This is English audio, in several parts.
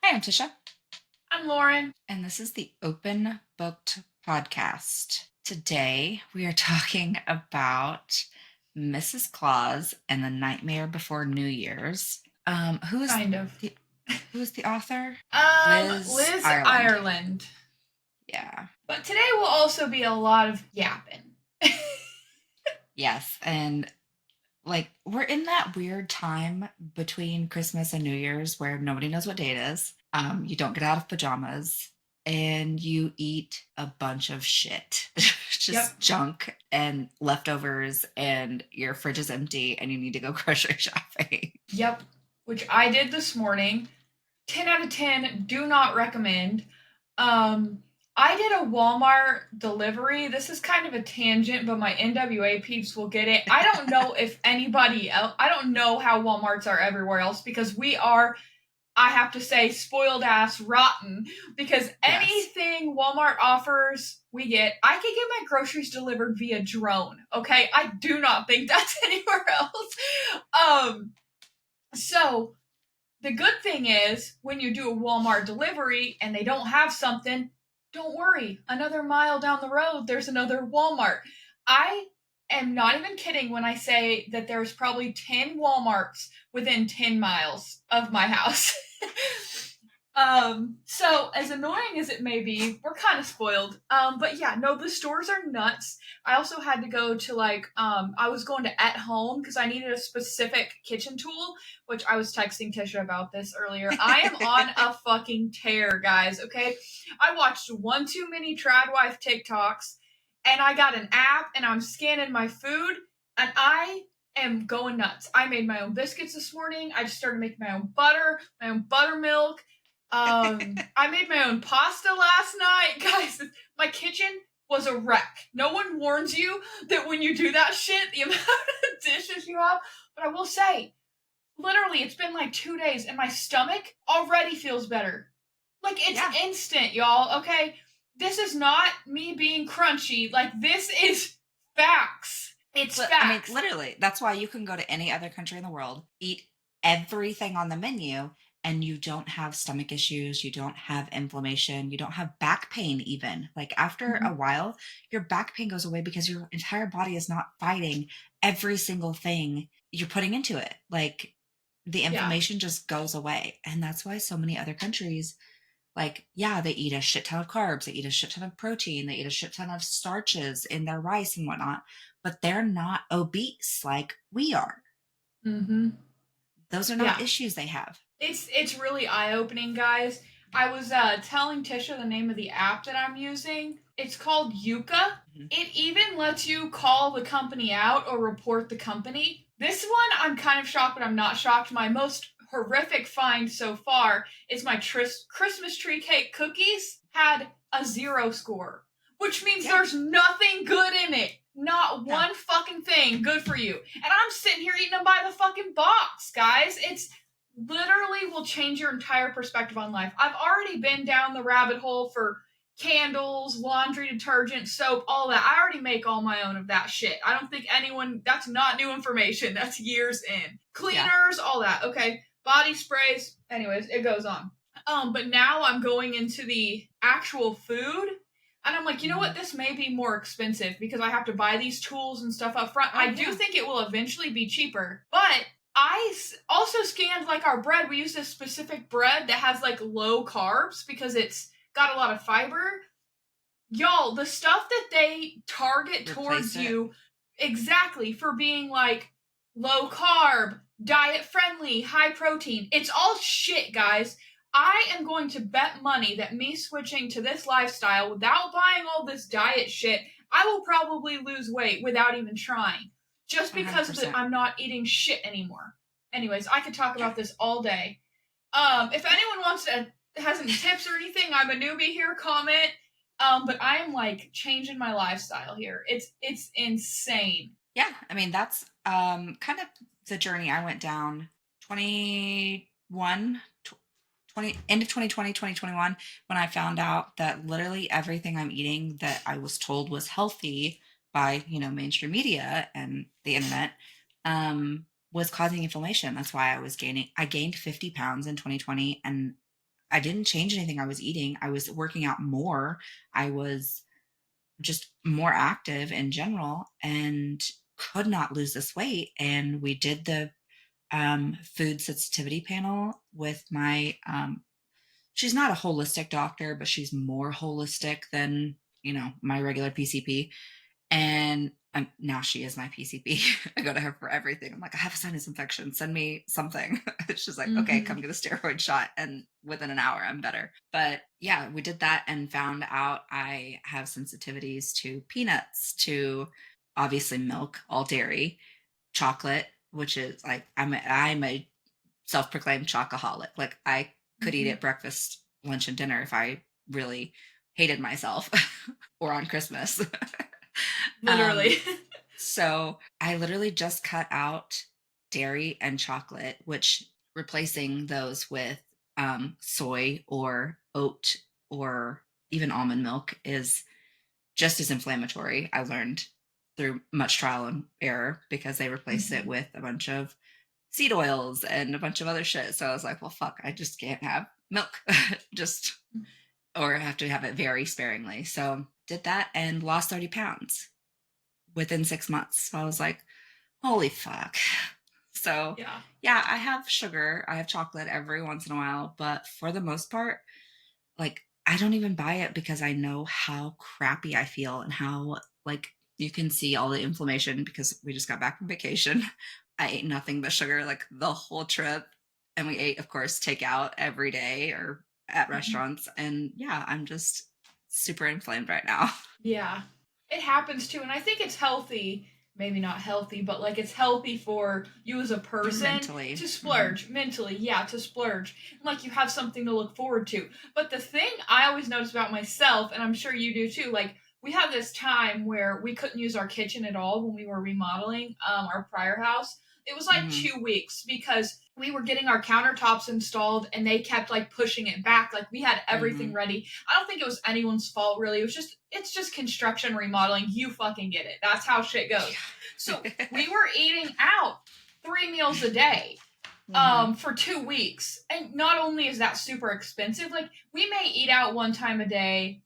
Hi, I'm Tisha, I'm Loren. and this is the Open Booked Podcast. Today, we are talking about Mrs. Claus and the Nightmare Before New Year's. Who is Kind of. the who is the author? Liz Liz Ireland. Ireland. Yeah. But today will also be a lot of yapping. Yes, and like we're in that weird time between Christmas and New Year's where nobody knows what day it is. You don't get out of pajamas and you eat a bunch of shit. Yep. Just junk and leftovers and your fridge is empty and you need to go grocery shopping. Yep. Which I did this morning. 10 out of 10, do not recommend. Um, I did a Walmart delivery. This is kind of a tangent, but my NWA peeps will get it. I don't know if anybody else, I don't know how Walmarts are everywhere else because we are, I have to say, spoiled ass rotten because Yes. anything Walmart offers, we get. I could get my groceries delivered via drone. Okay, I do not think that's anywhere else. Um, so the good thing is when you do a Walmart delivery and they don't have something, don't worry. Another mile down the road, there's another Walmart. I am not even kidding when I say that there's probably 10 Walmarts within 10 miles of my house. So as annoying as it may be, we're kind of spoiled. But yeah, no, the stores are nuts. I also had to go to I was going to At Home because I needed a specific kitchen tool, which I was texting Tisha about this earlier. I am on a fucking tear, guys, okay? I watched one too many Tradwife TikToks, and I got an app, and I'm scanning my food, and I am going nuts. I made my own biscuits this morning. I just started making my own butter, my own buttermilk. I made my own pasta last night. Guys, my kitchen was a wreck. No one warns you that when you do that shit, the amount of dishes you have. But I will say, literally, it's been like 2 days and my stomach already feels better. Like, it's Yeah. instant, y'all, okay? This is not me being crunchy. Like, this is facts. It's I mean, facts. literally, that's why you can go to any other country in the world, eat everything on the menu, and you don't have stomach issues, you don't have inflammation, you don't have back pain, even. Like, after a Mhm. while, your back pain goes away because your entire body is not fighting every single thing you're putting into it. Like, the Yeah. inflammation just goes away. And that's why so many other countries, like, yeah, they eat a shit ton of carbs, they eat a shit ton of protein, they eat a shit ton of starches in their rice and whatnot, but they're not obese like we are. Mm-hmm. Those are not Yeah. issues they have. It's really eye opening, guys. I was telling Tisha the name of the app that I'm using. It's called Yuka. Mhm. It even lets you call the company out or report the company. This one, I'm kind of shocked, but I'm not shocked. My most horrific find so far is my Christmas tree cake cookies had a 0 score, which means Yeah. there's nothing good in it. Not No. one fucking thing good for you. And I'm sitting here eating them by the fucking box, guys. It's literally will change your entire perspective on life. I've already been down the rabbit hole for candles, laundry detergent, soap, all that. I already make all my own of that shit. I don't think anyone, that's not new information. That's years in. Yeah. Cleaners, all that. Okay. Body sprays. Anyways, it goes on. But now I'm going into the actual food. And I'm like, you know Mhm. what? This may be more expensive because I have to buy these tools and stuff up front. Oh, I do yeah. think it will eventually be cheaper, but also scanned like our bread. We use this specific bread that has like low carbs because it's got a lot of fiber. Y'all, the stuff that they target Replace towards it. you exactly for being like low carb, diet friendly, high protein, it's all shit, guys. I am going to bet money that me switching to this lifestyle without buying all this diet shit, I will probably lose weight without even trying. Just because 100%. I'm not eating shit anymore. Anyways, I could talk Yeah. about this all day. If anyone wants to has any tips or anything, I'm a newbie here. Comment. But I am like changing my lifestyle here. It's insane. Yeah. I mean, that's kind of the journey I went down 21, 20, end of 2020, 2021, when I found out that literally everything I'm eating that I was told was healthy by, mainstream media and the internet, was causing inflammation. That's why I gained 50 pounds in 2020. And I didn't change anything I was eating. I was working out more. I was just more active in general and could not lose this weight. And we did the food sensitivity panel with my she's not a holistic doctor, but she's more holistic than, my regular PCP. And now she is my PCP. I go to her for everything. I'm like, I have a sinus infection. Send me something. She's like, okay, Mm-hmm. come get a steroid shot. And within an hour, I'm better. But yeah, we did that and found out I have sensitivities to peanuts, to obviously milk, all dairy, chocolate, which is like, I'm a self-proclaimed chocoholic. Like I could eat Mm-hmm. at breakfast, lunch, and dinner if I really hated myself or on Christmas. Literally. um, so I literally just cut out dairy and chocolate, which replacing those with soy or oat or even almond milk is just as inflammatory. I learned through much trial and error because they replaced it Mm-hmm. with a bunch of seed oils and a bunch of other shit. So I was like, well, fuck, I just can't have milk. Just, or I have to have it very sparingly. So did that and lost 30 pounds within 6 months. So I was like, holy fuck. So Yeah. yeah, I have sugar, I have chocolate every once in a while, but for the most part, like I don't even buy it because I know how crappy I feel and how like you can see all the inflammation because we just got back from vacation. I ate nothing but sugar like the whole trip. And we ate, of course, takeout every day or at Mm-hmm. restaurants. And yeah, I'm just super inflamed right now. Yeah. It happens too. And I think it's healthy, maybe not healthy, but like it's healthy for you as a person Mentally. to Mm-hmm. splurge mentally. Yeah, to splurge. And like you have something to look forward to. But the thing I always notice about myself, and I'm sure you do too, like we had this time where we couldn't use our kitchen at all when we were remodeling our prior house. It was like Mm-hmm. 2 weeks because we were getting our countertops installed and they kept like pushing it back. Like we had Mm-hmm. everything ready. I don't think it was anyone's fault really. It's just construction remodeling. You fucking get it. That's how shit goes. So Yeah. we were eating out 3 meals a day Mm-hmm. for 2 weeks. And not only is that super expensive, like we may eat out one time a day,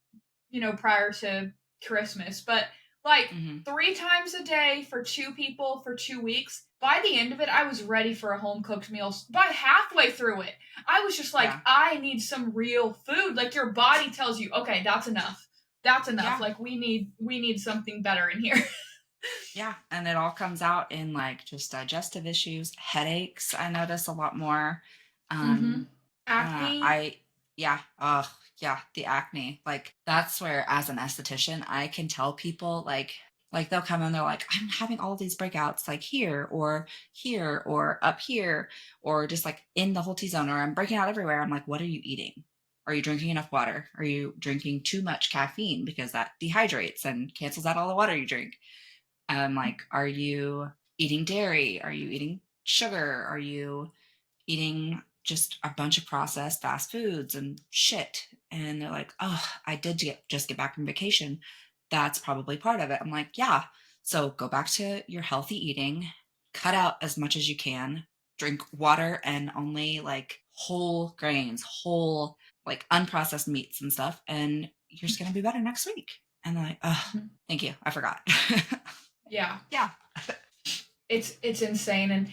prior to Christmas, but like Mm-hmm. 3 times a day for 2 people for 2 weeks. By the end of it, I was ready for a home cooked meal. By halfway through it, I was just like, Yeah. I need some real food. Like your body tells you, okay, that's enough. That's enough. Yeah. Like we need something better in here. Yeah. And it all comes out in like just digestive issues, headaches. I notice a lot more. Mm-hmm. Um, Acne. I, yeah. Oh, yeah. The acne. Like that's where, as an esthetician, I can tell people like they'll come and they're like, I'm having all these breakouts like here or up here or just like in the whole T zone or I'm breaking out everywhere. I'm like, what are you eating? Are you drinking enough water? Are you drinking too much caffeine because that dehydrates and cancels out all the water you drink? Like, are you eating dairy? Are you eating sugar? Are you eating just a bunch of processed fast foods and shit? And they're like, oh, I did just get back from vacation. That's probably part of it. I'm like, yeah. So go back to your healthy eating, cut out as much as you can, drink water and only like whole grains, whole, like unprocessed meats and stuff. And you're just going to be better next week. And they're like, oh, Mhm. thank you. I forgot. Yeah, Yeah. it's insane. And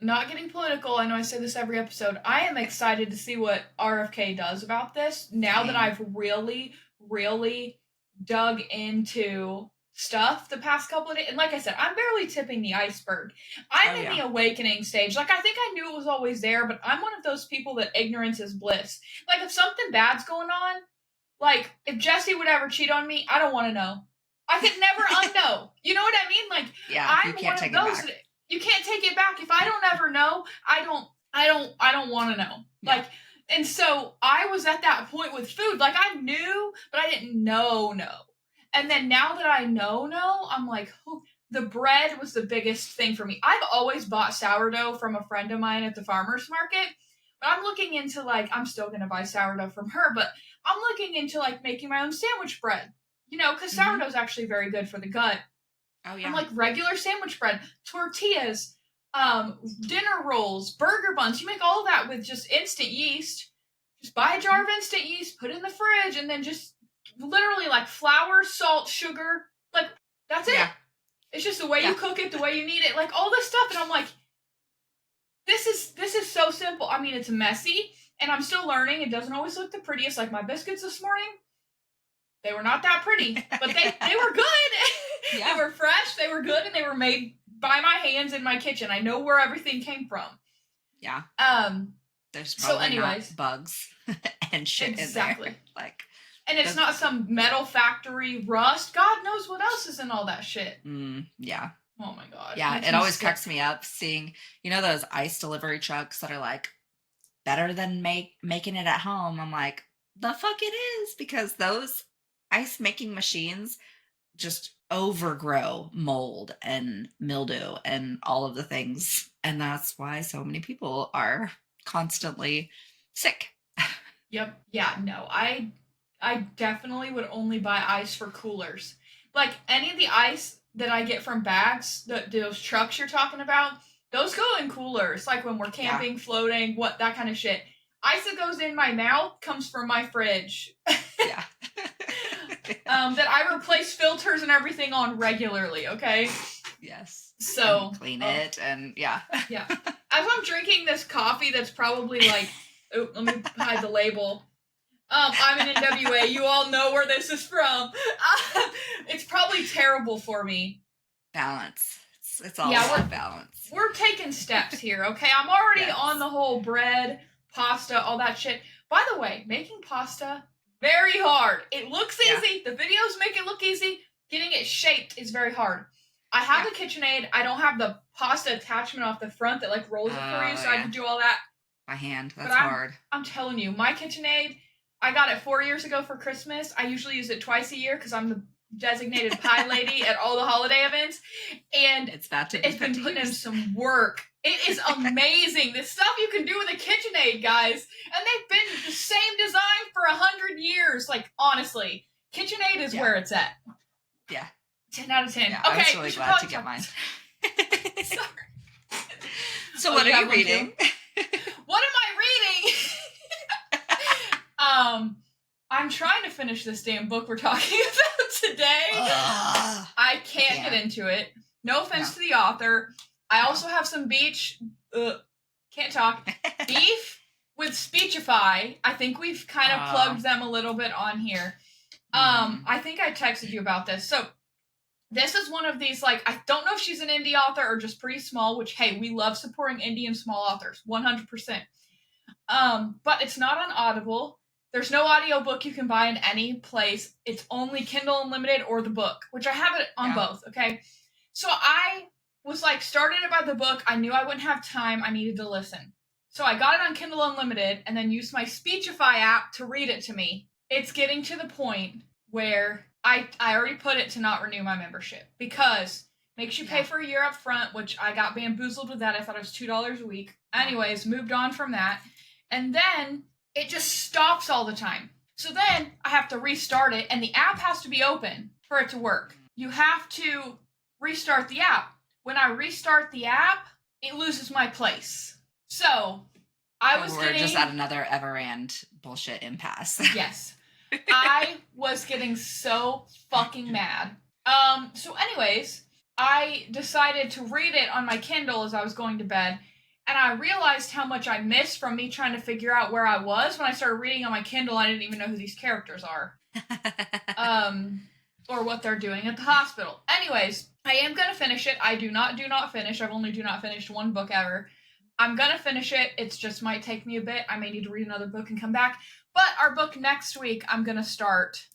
not getting political, I know I say this every episode. I am excited to see what RFK does about this now that Same. I've really, really dug into stuff the past couple of days. And like I said, I'm barely tipping the iceberg. Oh, I'm in yeah. the awakening stage. Like I think I knew it was always there, but I'm one of those people that ignorance is bliss. Like if something bad's going on, like if Jesse would ever cheat on me, I don't want to know. I could never unknow. You know what I mean? Like Yeah. You I'm can't one of take it those back. that you can't take it back. If I don't ever know, I don't want to know. Yeah. Like and so I was at that point with food. Like I knew, but I didn't know. And then now that I know, I'm like, oh, the bread was the biggest thing for me. I've always bought sourdough from a friend of mine at the farmer's market. But I'm looking into like I'm still gonna buy sourdough from her, but I'm looking into like making my own sandwich bread. Because Mm-hmm. sourdough is actually very good for the gut. Oh, I'm yeah. like regular sandwich bread, tortillas, dinner rolls, burger buns. You make all of that with just instant yeast. Just just buy a jar of instant yeast, put it in the fridge, and then just literally like flour, salt, sugar, like that's it. Yeah. It's just the way you cook it, the way you need it, like all this stuff. And I'm like, this is so simple. I mean, it's messy, and I'm still learning. It doesn't always look the prettiest. Like my biscuits this morning, they were not that pretty, but they were good. Yeah. They were fresh, they were good, and they were made by my hands in my kitchen. I know where everything came from. Yeah. There's So probably anyways, not bugs and shit in there. Like, and it's not some metal factory rust. God knows what else is in all that shit. Yeah. Oh my god. Yeah, it always cracks me up seeing, those ice delivery trucks that are like better than making it at home. I'm like, the fuck it is, because those ice making machines just overgrow mold and mildew and all of the things. And that's why so many people are constantly sick. Yep. Yeah, no. I definitely would only buy ice for coolers. Like any of the ice that I get from bags, those trucks you're talking about, those go in coolers. Like when we're camping, floating, that kind of shit. Ice that goes in my mouth comes from my fridge. Yeah. That I replace filters and everything on regularly, okay? Yes. So and clean it and yeah. Yeah. As I'm drinking this coffee that's probably like, let me hide the label. I'm an NWA. You all know where this is from. It's probably terrible for me. Balance. It's all about balance. We're taking steps here, okay? I'm already on the whole bread, pasta, all that shit. By the way, making pasta, very hard. It looks easy. The videos make it look easy. Getting it shaped is very hard. I have the KitchenAid. I don't have the pasta attachment off the front that like rolls it for you, so I have to do all that by hand. That's hard. I'm telling you, my KitchenAid, I got it 4 years ago for Christmas. I usually use it twice a year because I'm the designated pie lady at all the holiday events, and it's been putting in some work. It is amazing. The stuff you can do with a KitchenAid, guys, and they've been the same design for 100 years. Like honestly, KitchenAid is where it's at. Yeah, 10 out of 10. Yeah, okay, I was really glad to get mine. Sorry. So what are you reading? What am I reading? I'm trying to finish this damn book we're talking about today. I can't get into it. No offense to the author. I also have some beef with Speechify. I think we've kind of plugged them a little bit on here. I think I texted you about this. So this is one of these, like, I don't know if she's an indie author or just pretty small, which, hey, we love supporting indie and small authors, 100%. But it's not on Audible. There's no audiobook you can buy in any place. It's only Kindle Unlimited or the book, which I have it on both, okay? So I was, like, started about the book. I knew I wouldn't have time. I needed to listen. So I got it on Kindle Unlimited and then used my Speechify app to read it to me. It's getting to the point where I already put it to not renew my membership because it makes you pay for a year up front, which I got bamboozled with that. I thought it was $2 a week. Anyways, moved on from that. And then it just stops all the time. So then I have to restart it, and the app has to be open for it to work. You have to restart the app. When I restart the app, it loses my place. So we're just at another Everand bullshit impasse. Yes. I was getting so fucking mad. So anyways, I decided to read it on my Kindle as I was going to bed, and I realized how much I missed from me trying to figure out where I was. When I started reading on my Kindle, I didn't even know who these characters are. Or what they're doing at the hospital. Anyways, I am gonna finish it. I do not finish. I've only finished one book ever. I'm gonna finish it. It just might take me a bit. I may need to read another book and come back. But our book next week, I'm gonna start,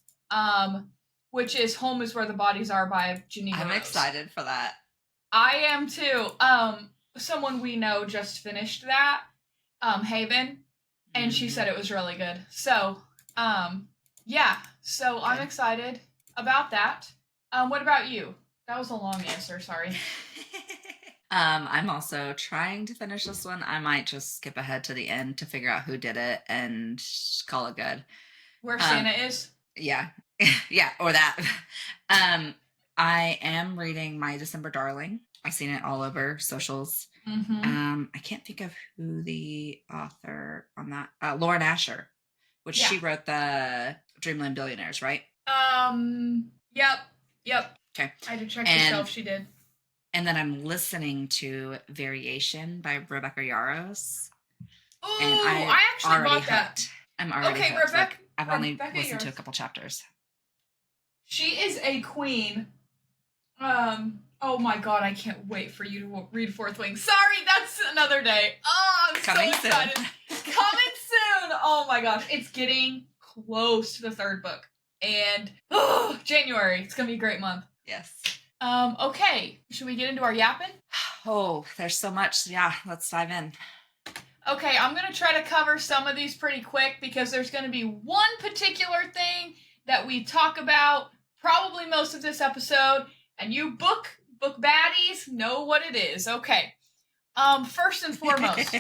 which is "Home Is Where the Bodies Are" by Geneva I'm Rose. excited for that. I am too. Someone we know just finished that, Haven, and she said it was really good. So, yeah. So okay. I'm excited about that. What about you? That was a long answer. Sorry. I'm also trying to finish this one. I might just skip ahead to the end to figure out who did it and call it good. Where Santa is? Yeah. Yeah, or that. I am reading My December Darling. I've seen it all over socials. Mm-hmm. I can't think of who the author on that. Lauren Asher. which Yeah. she wrote the Dreamland Billionaires, right? Yep. Okay. I had to check the And shelf. She did. and then I'm listening to Variation by Rebecca Yarros. And Oh, I'm I actually already bought that. hooked. I'm already Okay, hooked. Like, I've only Rebecca listened to a yours. couple chapters. She is a queen. Oh my god, I can't wait for you to read Fourth Wing. Sorry, that's another day. Oh, I'm Coming so excited. soon. Coming soon. Oh my gosh, it's getting close to the third book. And January. It's gonna be a great month. Yes. Okay. Should we get into our yapping? Oh, there's so much. Yeah, let's dive in. Okay, I'm going to try to cover some of these pretty quick because there's going to be one particular thing that we talk about probably most of this episode, and you book baddies know what it is. Okay. First and foremost,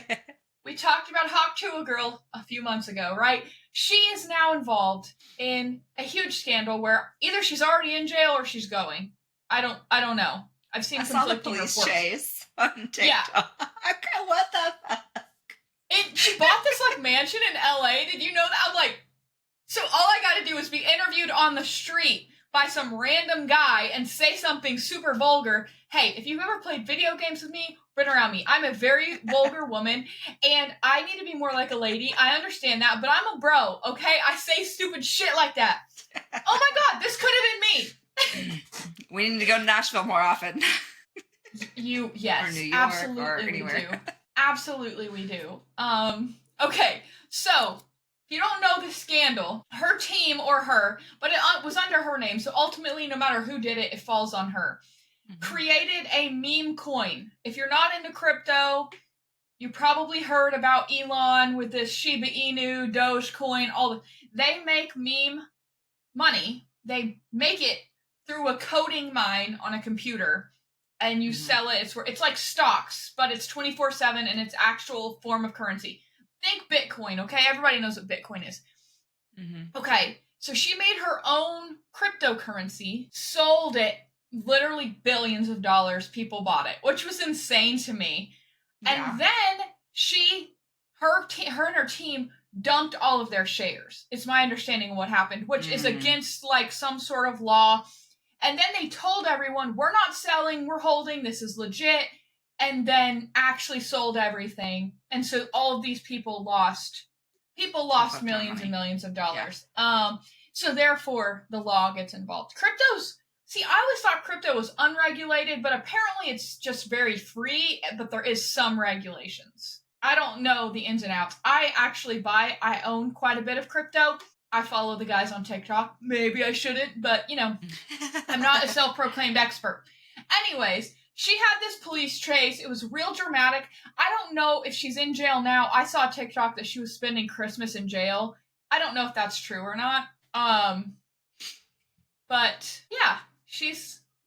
we talked about Hawk Tuah Girl a few months ago, right? She is now involved in a huge scandal where either she's already in jail or she's going. I don't know. I've seen I saw the conflicting police reports. chase on TikTok. Yeah. What the fuck? She bought this like mansion in LA. Did you know that? I'm like, so all I got to do is be interviewed on the street by some random guy and say something super vulgar. Hey, if you've ever played video games with me, been around me. I'm a very vulgar woman, and I need to be more like a lady. I understand that, but I'm a bro, okay? I say stupid shit like that. Oh my god, this could have been me. We need to go to Nashville more often. Yes, or New York, absolutely or we anywhere. do. Absolutely we do. Okay, so if you don't know the scandal, her team or her, but it was under her name, so ultimately no matter who did it, it falls on her. Mm-hmm. Created a meme coin. If you're not into crypto, you probably heard about Elon with this Shiba Inu, Dogecoin, they make meme money. They make it through a coding mine on a computer, and you sell it. It's like stocks, but it's 24/7 and it's actual form of currency. Think Bitcoin, okay? Everybody knows what Bitcoin is. Mm-hmm. Okay, so she made her own cryptocurrency, sold it, literally billions of dollars. People bought it, which was insane to me. Yeah. And then her and her team dumped all of their shares. It's my understanding of what happened, which is against like some sort of law. And then they told everyone, we're not selling, we're holding, this is legit. And then actually sold everything. And so all of these people lost millions and millions of dollars. Yeah. So therefore, the law gets involved. I always thought crypto was unregulated, but apparently it's just very free, but there is some regulations. I don't know the ins and outs. I own quite a bit of crypto. I follow the guys on TikTok. Maybe I shouldn't, but, I'm not a self-proclaimed expert. Anyways, she had this police chase. It was real dramatic. I don't know if she's in jail now. I saw a TikTok that she was spending Christmas in jail. I don't know if that's true or not. But, yeah,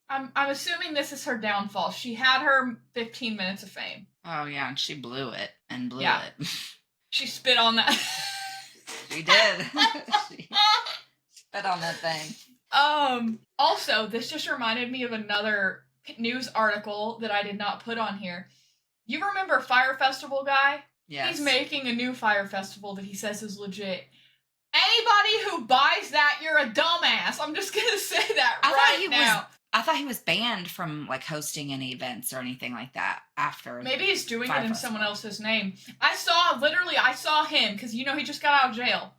I'm assuming this is her downfall. She had her 15 minutes of fame. Oh, yeah, and she blew it and blew it. She spit on that. She did. She spit on that thing. Also, this just reminded me of another news article that I did not put on here. You remember Fire Festival guy? Yes. He's making a new Fire Festival that he says is legit. Anybody who buys that, you're a dumbass. I'm just gonna say that now. I thought he was banned from like hosting any events or anything like that after. Maybe he's doing it in someone else's name. I saw him because he just got out of jail.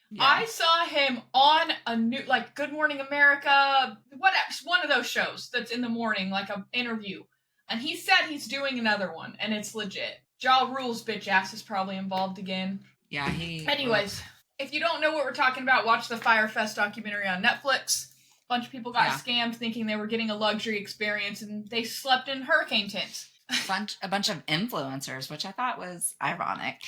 Yeah. I saw him on a new Good Morning America, one of those shows that's in the morning, like an interview, and he said he's doing another one and it's legit. Ja Rule's bitch ass is probably involved again. Yeah, Anyways, if you don't know what we're talking about, watch the Fyre Fest documentary on Netflix. A bunch of people got scammed thinking they were getting a luxury experience, and they slept in hurricane tents. A bunch of influencers, which I thought was ironic.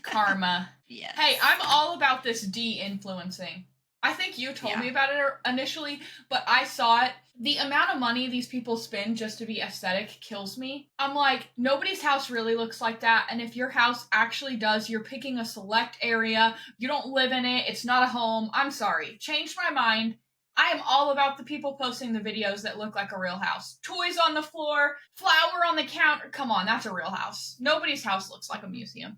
Karma. Yes. Hey, I'm all about this de-influencing. I think you told me about it initially, but I saw it. The amount of money these people spend just to be aesthetic kills me. I'm like, nobody's house really looks like that, and if your house actually does, you're picking a select area, you don't live in it, it's not a home. I'm sorry. Changed my mind. I am all about the people posting the videos that look like a real house. Toys on the floor, flour on the counter. Come on, that's a real house. Nobody's house looks like a museum.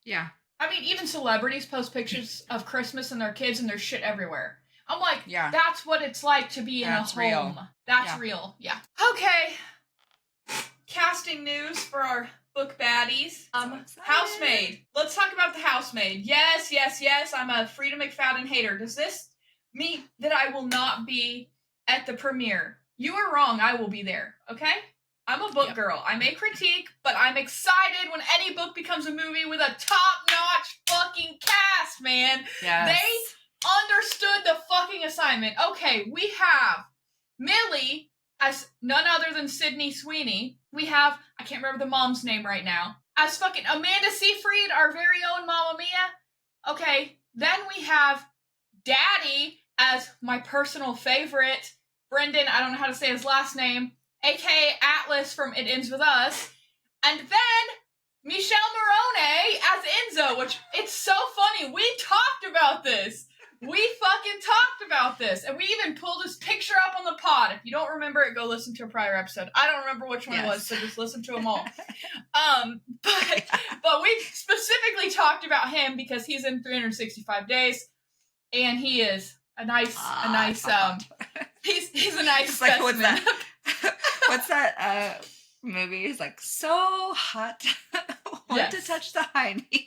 Yeah. I mean, even celebrities post pictures of Christmas and their kids and there's shit everywhere. I'm like, Yeah. that's what it's like to be in a That's home. real. That's Yeah. real. Yeah. Okay. Casting news for our book baddies. Housemaid. Let's talk about the housemaid. Yes, yes, yes. I'm a Frida McFadden hater. Does this mean that I will not be at the premiere? You are wrong. I will be there. Okay? I'm a book girl. I may critique, but I'm excited when any book becomes a movie with a top-notch fucking cast, man. Yes. They understood the fucking assignment. Okay, we have Millie as none other than Sydney Sweeney. We have, I can't remember the mom's name right now, as fucking Amanda Seyfried, our very own Mamma Mia. Okay, then we have Daddy as my personal favorite, Brendan, I don't know how to say his last name, aka Atlas from It Ends With Us. And then Michelle Morone as Enzo, which it's so funny. We talked about this. We fucking talked about this. And we even pulled his picture up on the pod. If you don't remember it, go listen to a prior episode. I don't remember which one it was, so just listen to them all. But we specifically talked about him because he's in 365 Days. And he is a nice, he's a nice specimen. Like, what's that movie? He's like, so hot. Want to touch the hiney.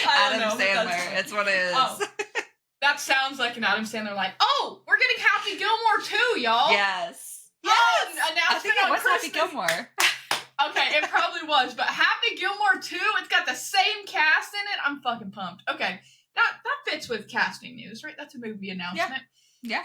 Adam Sandler. It's what it is. Oh, that sounds like an Adam Sandler line. Oh, we're getting Happy Gilmore too, y'all. Yes. Announcement on Christmas. Happy Gilmore. Okay, it probably was, but Happy Gilmore 2, it's got the same cast in it. I'm fucking pumped. Okay, that fits with casting news, right? That's a movie announcement. Yeah.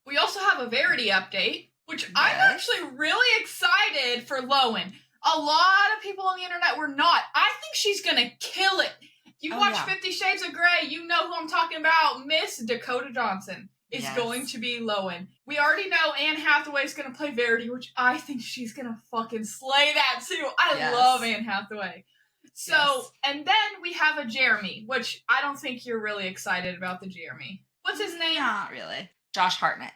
We also have a Verity update, which I'm actually really excited for Lowen. A lot of people on the internet were not. I think she's gonna kill it. If you watch 50 Shades of Grey, you know who I'm talking about. Miss Dakota Johnson is going to be Lowen. We already know Anne Hathaway's gonna play Verity, which I think she's gonna fucking slay that too. I love Anne Hathaway. So, and then we have a Jeremy, which I don't think you're really excited about the Jeremy. What's his name? Not really. Josh Hartnett.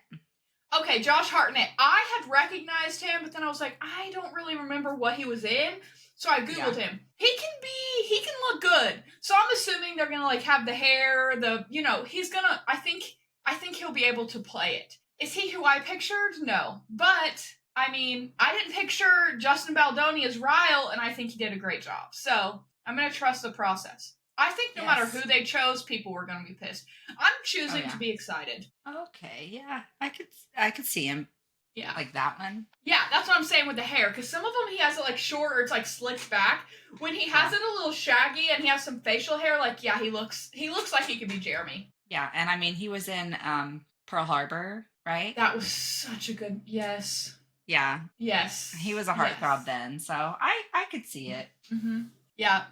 Okay, Josh Hartnett. I had recognized him, but then I was like, I don't really remember what he was in. So I Googled him. He can look good. So I'm assuming they're gonna like have the hair, he's gonna, I think he'll be able to play it. Is he who I pictured? No. But, I mean, I didn't picture Justin Baldoni as Ryle, and I think he did a great job. So I'm gonna trust the process. I think no matter who they chose, people were going to be pissed. I'm choosing to be excited. Okay, yeah. I could see him. Yeah. Like that one. Yeah, that's what I'm saying with the hair. Because some of them he has it like short or it's like slicked back. When he has it a little shaggy and he has some facial hair, like, yeah, he looks like he could be Jeremy. Yeah, and I mean, he was in Pearl Harbor, right? That was such a good, yes. Yeah. Yes. He was a heartthrob then, so I could see it. Mm-hmm. Yeah.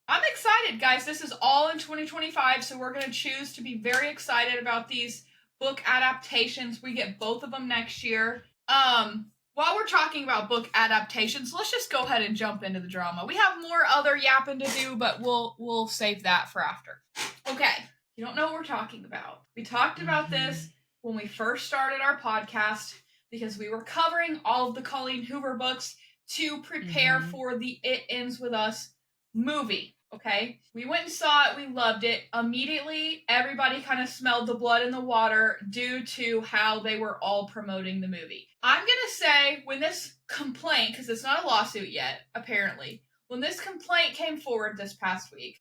I'm excited, guys. This is all in 2025, so we're going to choose to be very excited about these book adaptations. We get both of them next year. While we're talking about book adaptations, let's just go ahead and jump into the drama. We have more other yapping to do, but we'll save that for after. Okay, you don't know what we're talking about. We talked about this when we first started our podcast because we were covering all of the Colleen Hoover books to prepare for the It Ends With Us movie. Okay, we went and saw it. We loved it. Immediately, everybody kind of smelled the blood in the water due to how they were all promoting the movie. I'm going to say when this complaint, because it's not a lawsuit yet, apparently, when this complaint came forward this past week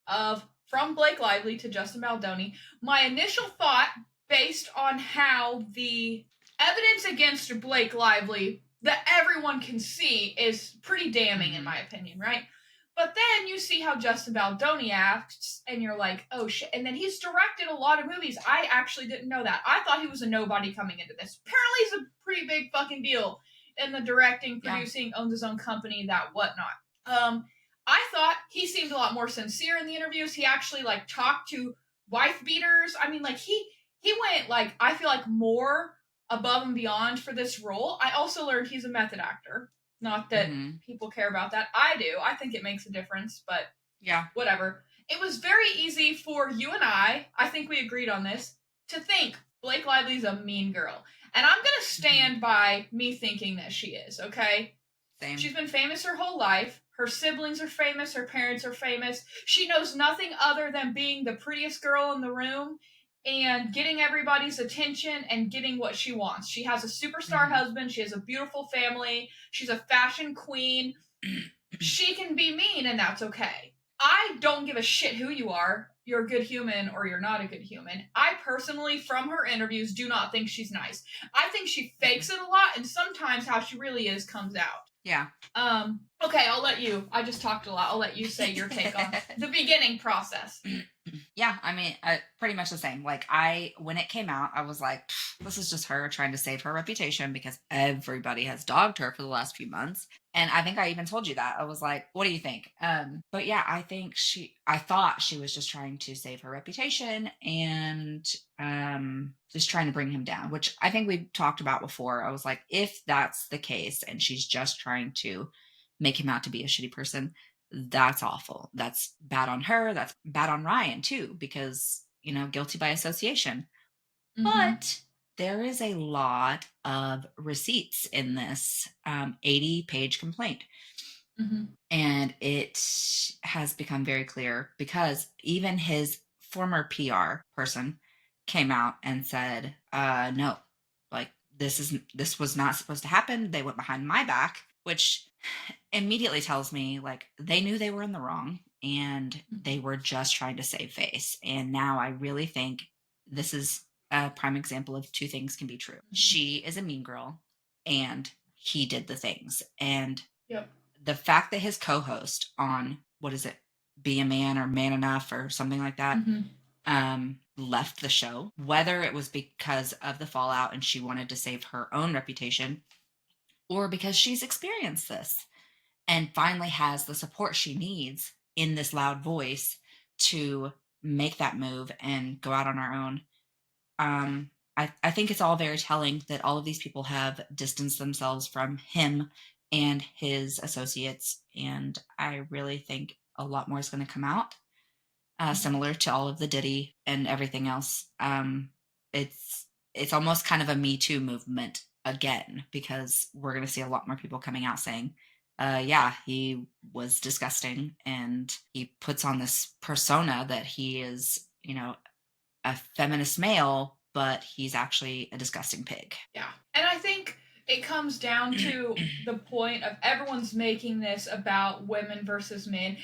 from Blake Lively to Justin Baldoni, my initial thought, based on how the evidence against Blake Lively that everyone can see is pretty damning in my opinion, right? But then you see how Justin Baldoni acts, and you're like, oh shit. And then he's directed a lot of movies. I actually didn't know that. I thought he was a nobody coming into this. Apparently he's a pretty big fucking deal in the directing, producing, owns his own company, that whatnot. I thought he seemed a lot more sincere in the interviews. He actually like talked to wife beaters. I mean, like he went like, I feel like more above and beyond for this role. I also learned he's a method actor. Not that people care about that. I do. I think it makes a difference, but whatever. It was very easy for you and I think we agreed on this, to think Blake Lively's a mean girl. And I'm going to stand by me thinking that she is, okay? Same. She's been famous her whole life. Her siblings are famous. Her parents are famous. She knows nothing other than being the prettiest girl in the room and getting everybody's attention and getting what she wants. She has a superstar husband. She has a beautiful family. She's a fashion queen. She can be mean, and that's okay. I don't give a shit who you are. You're a good human or you're not a good human. I personally, from her interviews, do not think she's nice. I think she fakes it a lot, and sometimes how she really is comes out. Yeah. Okay, I'll let you. I just talked a lot. I'll let you say your take on the beginning process. Yeah, I mean, pretty much the same. Like, when it came out, I was like, this is just her trying to save her reputation because everybody has dogged her for the last few months. And I think I even told you that. I was like, what do you think? But yeah, I thought she was just trying to save her reputation and just trying to bring him down, which I think we talked about before. I was like, if that's the case and she's just trying to make him out to be a shitty person, that's awful. That's bad on her. That's bad on Ryan too, because, guilty by association. Mm-hmm. But there is a lot of receipts in this 80-page complaint. Mm-hmm. And it has become very clear because even his former PR person came out and said, no, like this was not supposed to happen. They went behind my back, which immediately tells me like they knew they were in the wrong and they were just trying to save face. And now I really think this is a prime example of two things can be true. She is a mean girl and he did the things. And the fact that his co-host on, what is it, Be a Man or Man Enough or something like that, left the show, whether it was because of the fallout and she wanted to save her own reputation or because she's experienced this and finally has the support she needs in this loud voice to make that move and go out on her own. I think it's all very telling that all of these people have distanced themselves from him and his associates. And I really think a lot more is going to come out, similar to all of the Diddy and everything else. It's almost kind of a Me Too movement again, because we're going to see a lot more people coming out saying, yeah, he was disgusting. And he puts on this persona that he is, a feminist male, but he's actually a disgusting pig. Yeah. And I think it comes down to the point of everyone's making this about women versus men.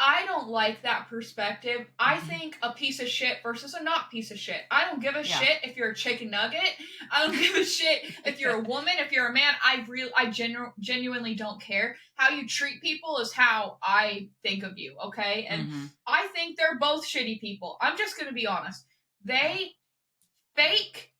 I don't like that perspective. I think a piece of shit versus a not piece of shit. I don't give a shit if you're a chicken nugget. I don't give a shit if you're a woman, if you're a man. I genuinely don't care. How you treat people is how I think of you, okay? And I think they're both shitty people. I'm just going to be honest. They fake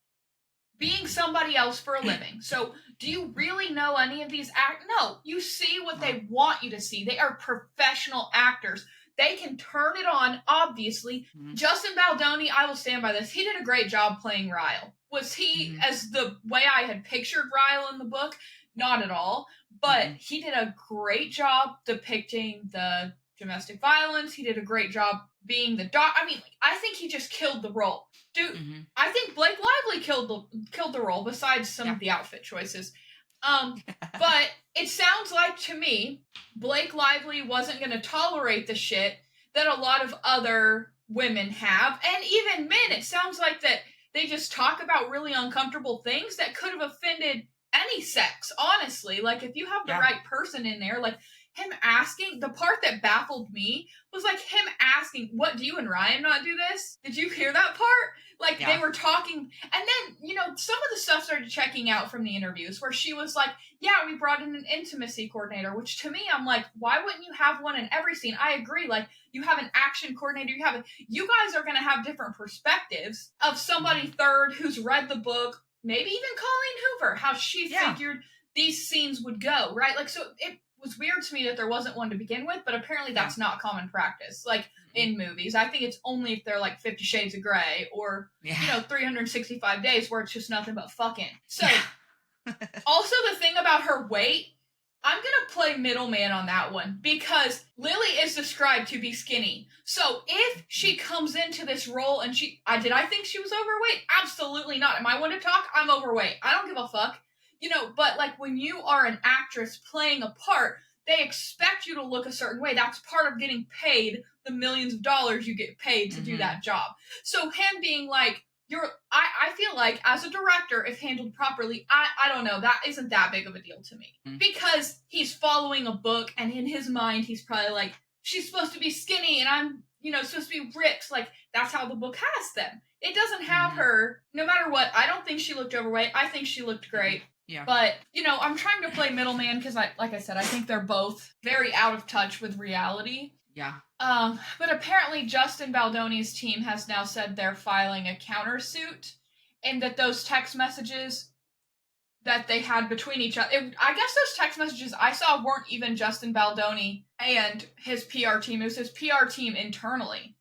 being somebody else for a living. So, do you really know any of these No, you see what they want you to see. They are professional actors. They can turn it on, obviously. Justin Baldoni, I will stand by this. He did a great job playing Ryle. Was he as the way I had pictured Ryle in the book? Not at all. But he did a great job depicting the domestic violence. He did a great job being the doc. I mean, I think he just killed the role. Dude, I think Blake Lively killed the role, besides some of the outfit choices. But it sounds like to me, Blake Lively wasn't going to tolerate the shit that a lot of other women have, and even men. It sounds like that they just talk about really uncomfortable things that could have offended any sex, honestly. Like, if you have the right person in there, like, him asking, the part that baffled me was like him asking, what, do you and Ryan not do this? Did you hear that part? Like, they were talking, and then, some of the stuff started checking out from the interviews where she was like, yeah, we brought in an intimacy coordinator, which to me, I'm like, why wouldn't you have one in every scene? I agree. Like, you have an action coordinator, you guys are going to have different perspectives of somebody third who's read the book, maybe even Colleen Hoover, how she figured these scenes would go, right? Like, so it was weird to me that there wasn't one to begin with, but apparently that's not common practice. Like, in movies, I think it's only if they're like 50 Shades of Grey or 365 Days where it's just nothing but fucking. So, also the thing about her weight, I'm gonna play middleman on that one because Lily is described to be skinny. So if she comes into this role and did I think she was overweight? Absolutely not. Am I one to talk? I'm overweight. I don't give a fuck. But like when you are an actress playing a part, they expect you to look a certain way. That's part of getting paid the millions of dollars you get paid to do Mm-hmm. that job. So him being like, I feel like as a director, if handled properly, I don't know, that isn't that big of a deal to me. Mm-hmm. Because he's following a book, and in his mind, he's probably like, she's supposed to be skinny, and I'm, supposed to be ripped. Like, that's how the book has them. It doesn't have her, no matter what. I don't think she looked overweight. I think she looked great. Yeah. But, I'm trying to play middleman because, like I said, I think they're both very out of touch with reality. Yeah. But apparently Justin Baldoni's team has now said they're filing a countersuit, and that those text messages that they had between each other, I guess those text messages I saw weren't even Justin Baldoni and his PR team. It was his PR team internally.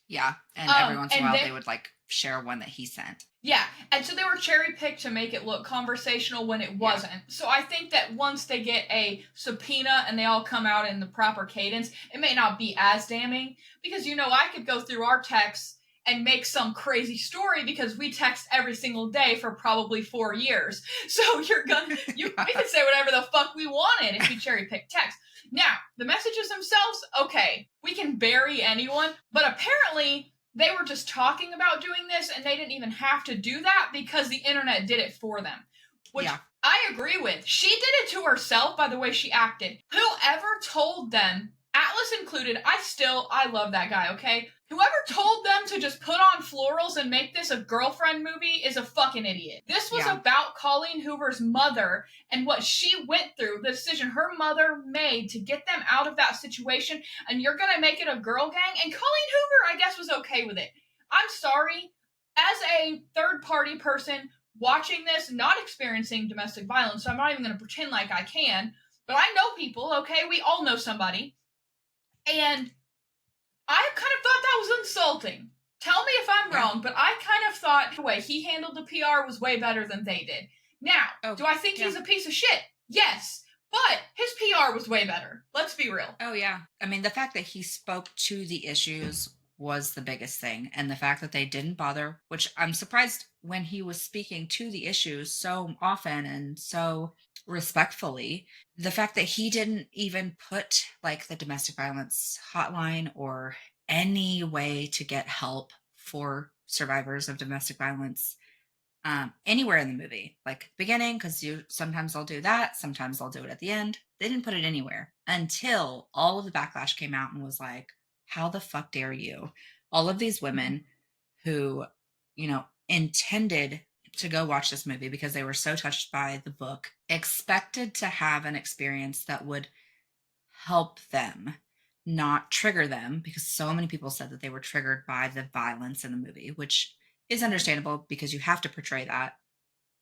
Yeah, and every once in a while they would like share one that he sent. Yeah, and so they were cherry picked to make it look conversational when it wasn't. Yeah. So I think that once they get a subpoena and they all come out in the proper cadence, it may not be as damning, because I could go through our texts and make some crazy story because we text every single day for probably 4 years. So we could say whatever the fuck we wanted if we cherry pick text. Now, the messages themselves, okay, we can bury anyone, but apparently they were just talking about doing this, and they didn't even have to do that because the internet did it for them. Which I agree with. She did it to herself by the way she acted. Whoever told them, Atlas included, I love that guy, okay? Whoever told them to just put on florals and make this a girlfriend movie is a fucking idiot. This was about Colleen Hoover's mother and what she went through, the decision her mother made to get them out of that situation, and you're gonna make it a girl gang? And Colleen Hoover, I guess, was okay with it. I'm sorry. As a third-party person watching this, not experiencing domestic violence, so I'm not even gonna pretend like I can, but I know people, okay? We all know somebody. And I kind of thought that was insulting. Tell me if I'm wrong, but I kind of thought the way he handled the PR was way better than they did. Now, do I think he's a piece of shit? Yes. But his PR was way better. Let's be real. Oh, yeah. I mean, the fact that he spoke to the issues was the biggest thing. And the fact that they didn't bother, which I'm surprised when he was speaking to the issues so often and so respectfully, the fact that he didn't even put like the domestic violence hotline or any way to get help for survivors of domestic violence anywhere in the movie, like beginning, because sometimes I'll do that, sometimes I'll do it at the end. They didn't put it anywhere until all of the backlash came out and was like, how the fuck dare you? All of these women who, intended to go watch this movie because they were so touched by the book, expected to have an experience that would help them, not trigger them, because so many people said that they were triggered by the violence in the movie, which is understandable because you have to portray that.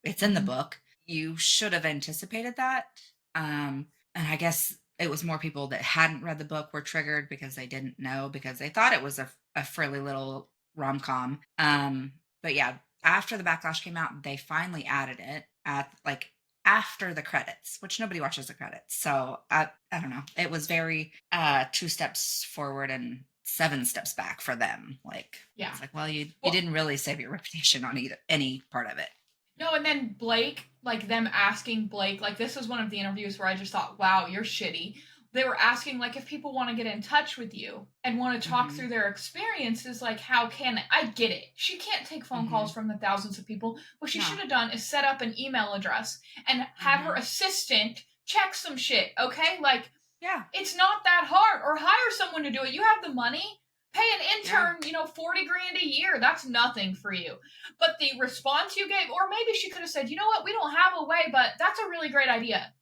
It's in the book. You should have anticipated that. And I guess it was more people that hadn't read the book were triggered because they didn't know, because they thought it was a frilly little rom-com. But yeah, after the backlash came out, they finally added it at after the credits, which nobody watches the credits. So I don't know. It was very 2 steps forward and 7 steps back for them. It's like, well, you didn't really save your reputation on any part of it. No, and then Blake, them asking Blake, this was one of the interviews where I just thought, wow, you're shitty. They were asking, if people want to get in touch with you and want to talk through their experiences, how can they? I get it. She can't take phone calls from the thousands of people. What she should have done is set up an email address and had her assistant check some shit, okay? It's not that hard. Or hire someone to do it. You have the money. Pay an intern, $40 grand a year. That's nothing for you. But the response you gave, or maybe she could have said, you know what, we don't have a way, but that's a really great idea.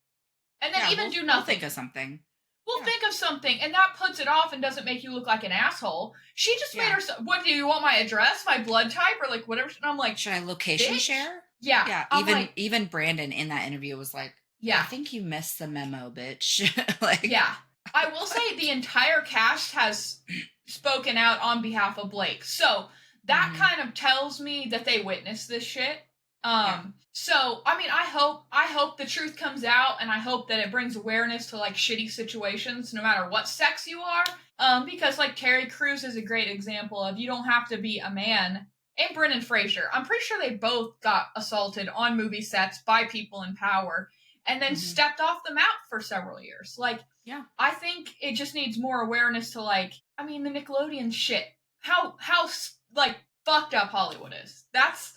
And then do nothing. We'll think of something. We'll think of something, and that puts it off and doesn't make you look like an asshole. She just made herself, what, do you want my address, my blood type, or whatever? And I'm like, should I location bitch? share? Yeah. Even Brandon in that interview was like, I think you missed the memo, bitch. Yeah. I will say the entire cast has spoken out on behalf of Blake. So that kind of tells me that they witnessed this shit. So, I hope the truth comes out, and I hope that it brings awareness to, shitty situations, no matter what sex you are. Because, Terry Crews is a great example of you don't have to be a man. And Brendan Fraser. I'm pretty sure they both got assaulted on movie sets by people in power. and then stepped off the map for several years. Like, yeah, I think it just needs more awareness to, like, I mean, the Nickelodeon shit. How like fucked up Hollywood is. That's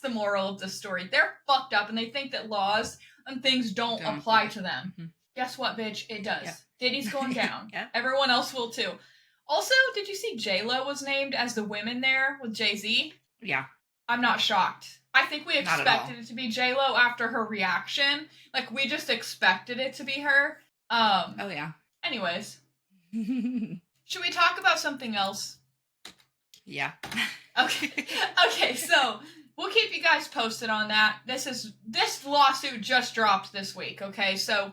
the moral of the story. They're fucked up and they think that laws and things don't apply to them. Guess what, bitch? It does. Yep. Diddy's going down. Yep. Everyone else will too. Also, did you see J-Lo was named as the women there with Jay-Z? Yeah. I'm not shocked. I think we expected it to be J-Lo after her reaction. Like, we just expected it to be her. Oh, yeah. Anyways. Should we talk about something else? Yeah. Okay, so we'll keep you guys posted on that. This lawsuit just dropped this week, okay? So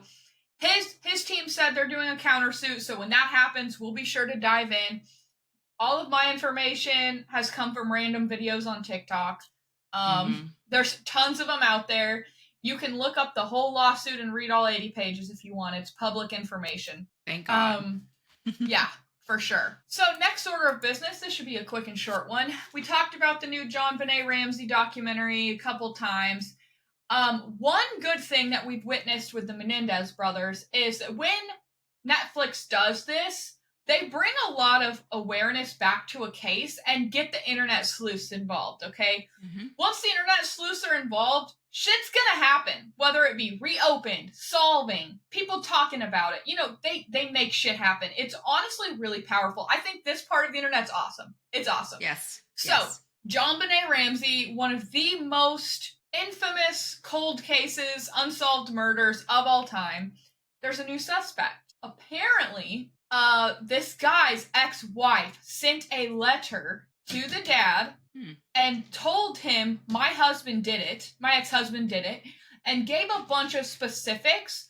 his team said they're doing a countersuit, so when that happens, we'll be sure to dive in. All of my information has come from random videos on TikTok. There's tons of them out there. You can look up the whole lawsuit and read all 80 pages if you want. It's public information. Thank God. Yeah, for sure. So next order of business, this should be a quick and short one. We talked about the new JonBenet Ramsey documentary a couple times. One good thing that we've witnessed with the Menendez brothers is that when Netflix does this, they bring a lot of awareness back to a case and get the internet sleuths involved, okay? Once the internet sleuths are involved, shit's gonna happen. Whether it be reopened, solving, people talking about it. You know, they make shit happen. It's honestly really powerful. I think this part of the internet's awesome. It's awesome. Yes. So, JonBenet Ramsey, one of the most infamous cold cases, unsolved murders of all time. There's a new suspect. Apparently, this guy's ex-wife sent a letter to the dad and told him, my ex-husband did it, and gave a bunch of specifics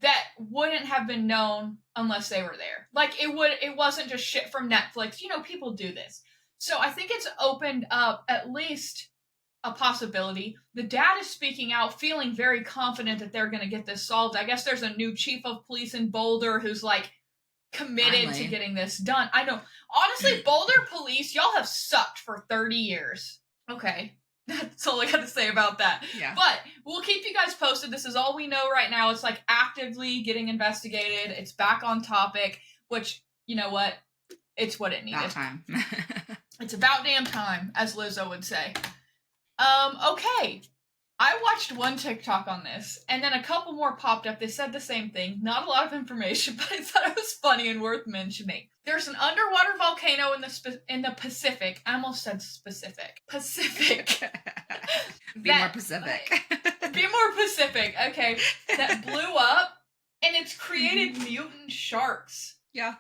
that wouldn't have been known unless they were there. Like, it wasn't just shit from Netflix. You know, people do this. So I think it's opened up at least a possibility. The dad is speaking out, feeling very confident that they're going to get this solved. I guess there's a new chief of police in Boulder who's, like, committed to getting this done. I know. Honestly, Boulder police, y'all have sucked for 30 years. Okay. That's all I got to say about that. Yeah. But we'll keep you guys posted. This is all we know right now. It's, like, actively getting investigated. It's back on topic, which, you know what? It's what it needed. About time. It's about damn time, as Lizzo would say. Okay. I watched one TikTok on this, and then a couple more popped up. They said the same thing. Not a lot of information, but I thought it was funny and worth mentioning. There's an underwater volcano in the Pacific. I almost said specific. Pacific. Be more Pacific. Be more Pacific, okay. That blew up, and it's created mutant sharks. Yeah.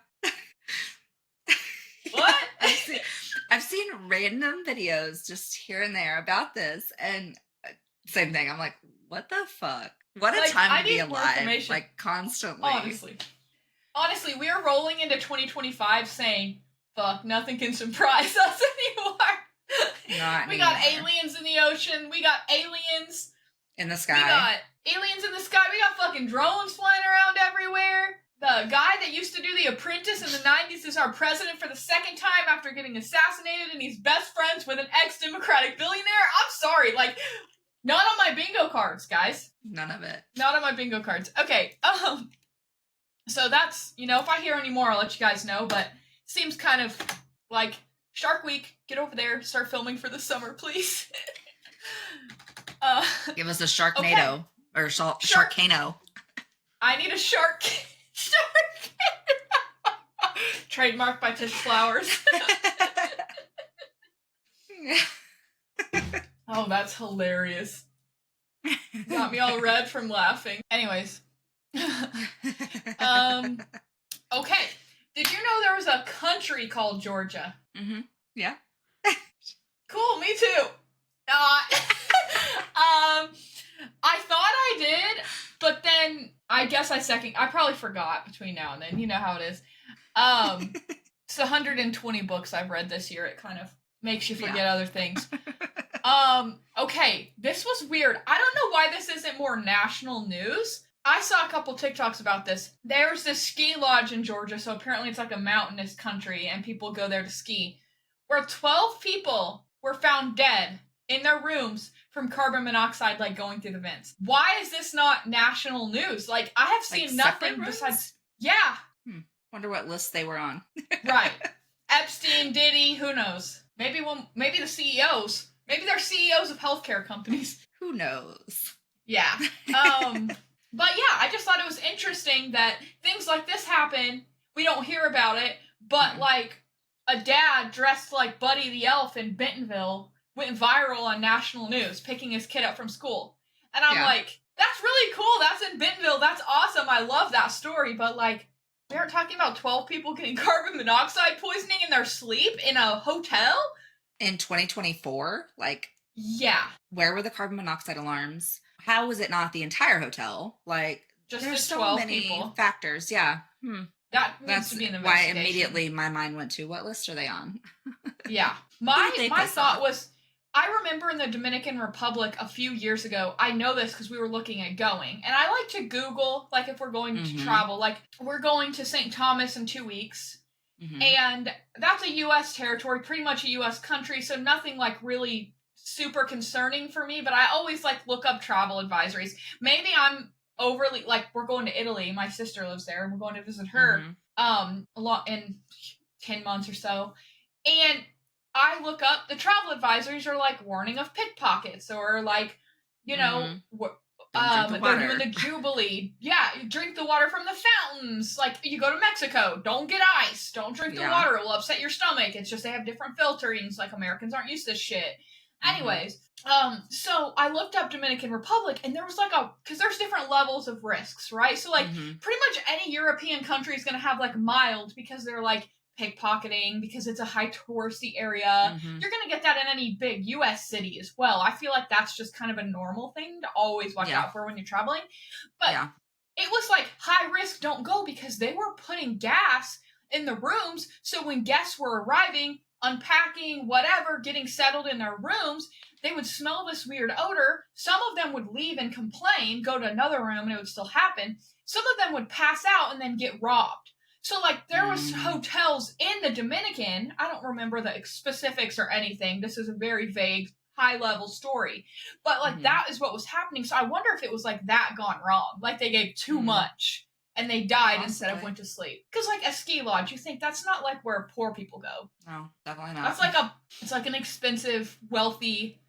What? I've seen random videos just here and there about this, and same thing. I'm like, what the fuck? What a time to be alive. Like, constantly. Honestly, we are rolling into 2025 saying, fuck, nothing can surprise us anymore. We got aliens in the ocean. We got aliens in the sky. We got aliens in the sky. We got fucking drones flying around everywhere. The guy that used to do The Apprentice in the 90s is our president for the second time after getting assassinated, and he's best friends with an ex-Democratic billionaire. I'm sorry, like, not on my bingo cards, guys. None of it. Not on my bingo cards. Okay, so that's, you know, if I hear any more, I'll let you guys know, but seems kind of like Shark Week. Get over there, start filming for the summer, please. Give us a Sharknado, or Sharkano. I need a shark. Trademarked by Tish Flowers. Oh, that's hilarious. Got me all red from laughing. Anyways. Okay. Did you know there was a country called Georgia? Mm-hmm. Yeah. Cool, me too. I thought I did, but then I guess I probably forgot between now and then. You know how it is. It's 120 books I've read this year. It kind of makes you forget other things. Okay, this was weird. I don't know why this isn't more national news. I saw a couple TikToks about this. There's this ski lodge in Georgia, so apparently it's like a mountainous country, and people go there to ski, where 12 people were found dead in their rooms from carbon monoxide, like, going through the vents. Why is this not national news? Like, I have seen nothing besides... Yeah. Wonder what list they were on. Right. Epstein, Diddy, who knows? Maybe the CEOs. Maybe they're CEOs of healthcare companies. Who knows? Yeah. But yeah, I just thought it was interesting that things like this happen. We don't hear about it, but like a dad dressed like Buddy the Elf in Bentonville went viral on national news, picking his kid up from school. And I'm like, that's really cool. That's in Bentonville. That's awesome. I love that story. But like, we aren't talking about 12 people getting carbon monoxide poisoning in their sleep in a hotel? In 2024? Like, yeah. Where were the carbon monoxide alarms? How was it not the entire hotel? Like, just there's the so 12 many people. Factors. Yeah. That needs to be an investigation. Why immediately my mind went to, what list are they on? Yeah. My thought was, I remember in the Dominican Republic a few years ago, I know this because we were looking at going, and I like to Google, like, if we're going to travel, like, we're going to St. Thomas in 2 weeks, and that's a U.S. territory, pretty much a U.S. country, so nothing, like, really super concerning for me, but I always, like, look up travel advisories. Maybe I'm overly, like, we're going to Italy, my sister lives there, and we're going to visit her, a lot in 10 months or so, and I look up, the travel advisories are like warning of pickpockets, or like, you know, they're doing the Jubilee. Yeah, you drink the water from the fountains. Like, you go to Mexico, don't get ice, don't drink the water, it will upset your stomach. It's just they have different filterings, like Americans aren't used to this shit. Anyways, so I looked up Dominican Republic, and there was like because there's different levels of risks, right? So like, pretty much any European country is going to have like mild, because they're like pickpocketing, because it's a high touristy area. You're going to get that in any big U.S. city as well. I feel like that's just kind of a normal thing to always watch out for when you're traveling. But it was like, high risk, don't go, because they were putting gas in the rooms, so when guests were arriving, unpacking, whatever, getting settled in their rooms, they would smell this weird odor. Some of them would leave and complain, go to another room, and it would still happen. Some of them would pass out and then get robbed. So, like, there was hotels in the Dominican. I don't remember the specifics or anything. This is a very vague, high-level story. But, like, that is what was happening. So I wonder if it was, like, that gone wrong. Like, they gave too much, and they died instead of went to sleep. Because, like, a ski lodge, you think that's not, like, where poor people go. No, definitely not. That's, it's, like, an expensive, wealthy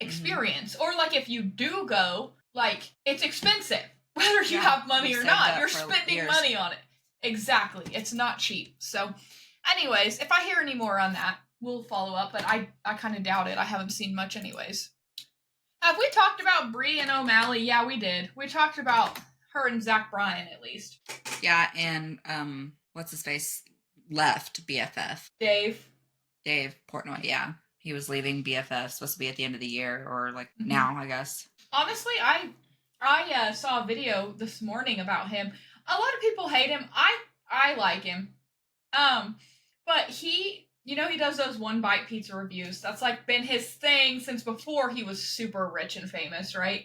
experience. Or, like, if you do go, like, it's expensive. Whether you have money or not. You're spending money on it. Exactly. It's not cheap. So, anyways, if I hear any more on that, we'll follow up, but I kind of doubt it. I haven't seen much anyways. Have we talked about Bree and O'Malley? Yeah, we did. We talked about her and Zach Bryan, at least. Yeah, and, what's his face? Left BFF. Dave Portnoy, yeah. He was leaving BFF, supposed to be at the end of the year, or, like, now, I guess. Honestly, I saw a video this morning about him. A lot of people hate him. I like him. But he does those one bite pizza reviews. That's like been his thing since before he was super rich and famous, right?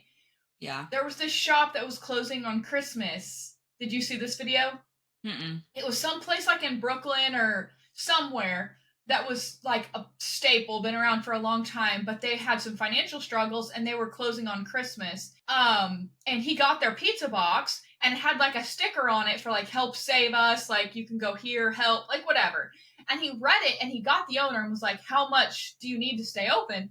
Yeah. There was this shop that was closing on Christmas. Did you see this video? It was someplace like in Brooklyn or somewhere that was like a staple, been around for a long time, but they had some financial struggles and they were closing on Christmas. And he got their pizza box and had like a sticker on it for like, help save us, like you can go here, help, like whatever. And he read it and he got the owner and was like, how much do you need to stay open?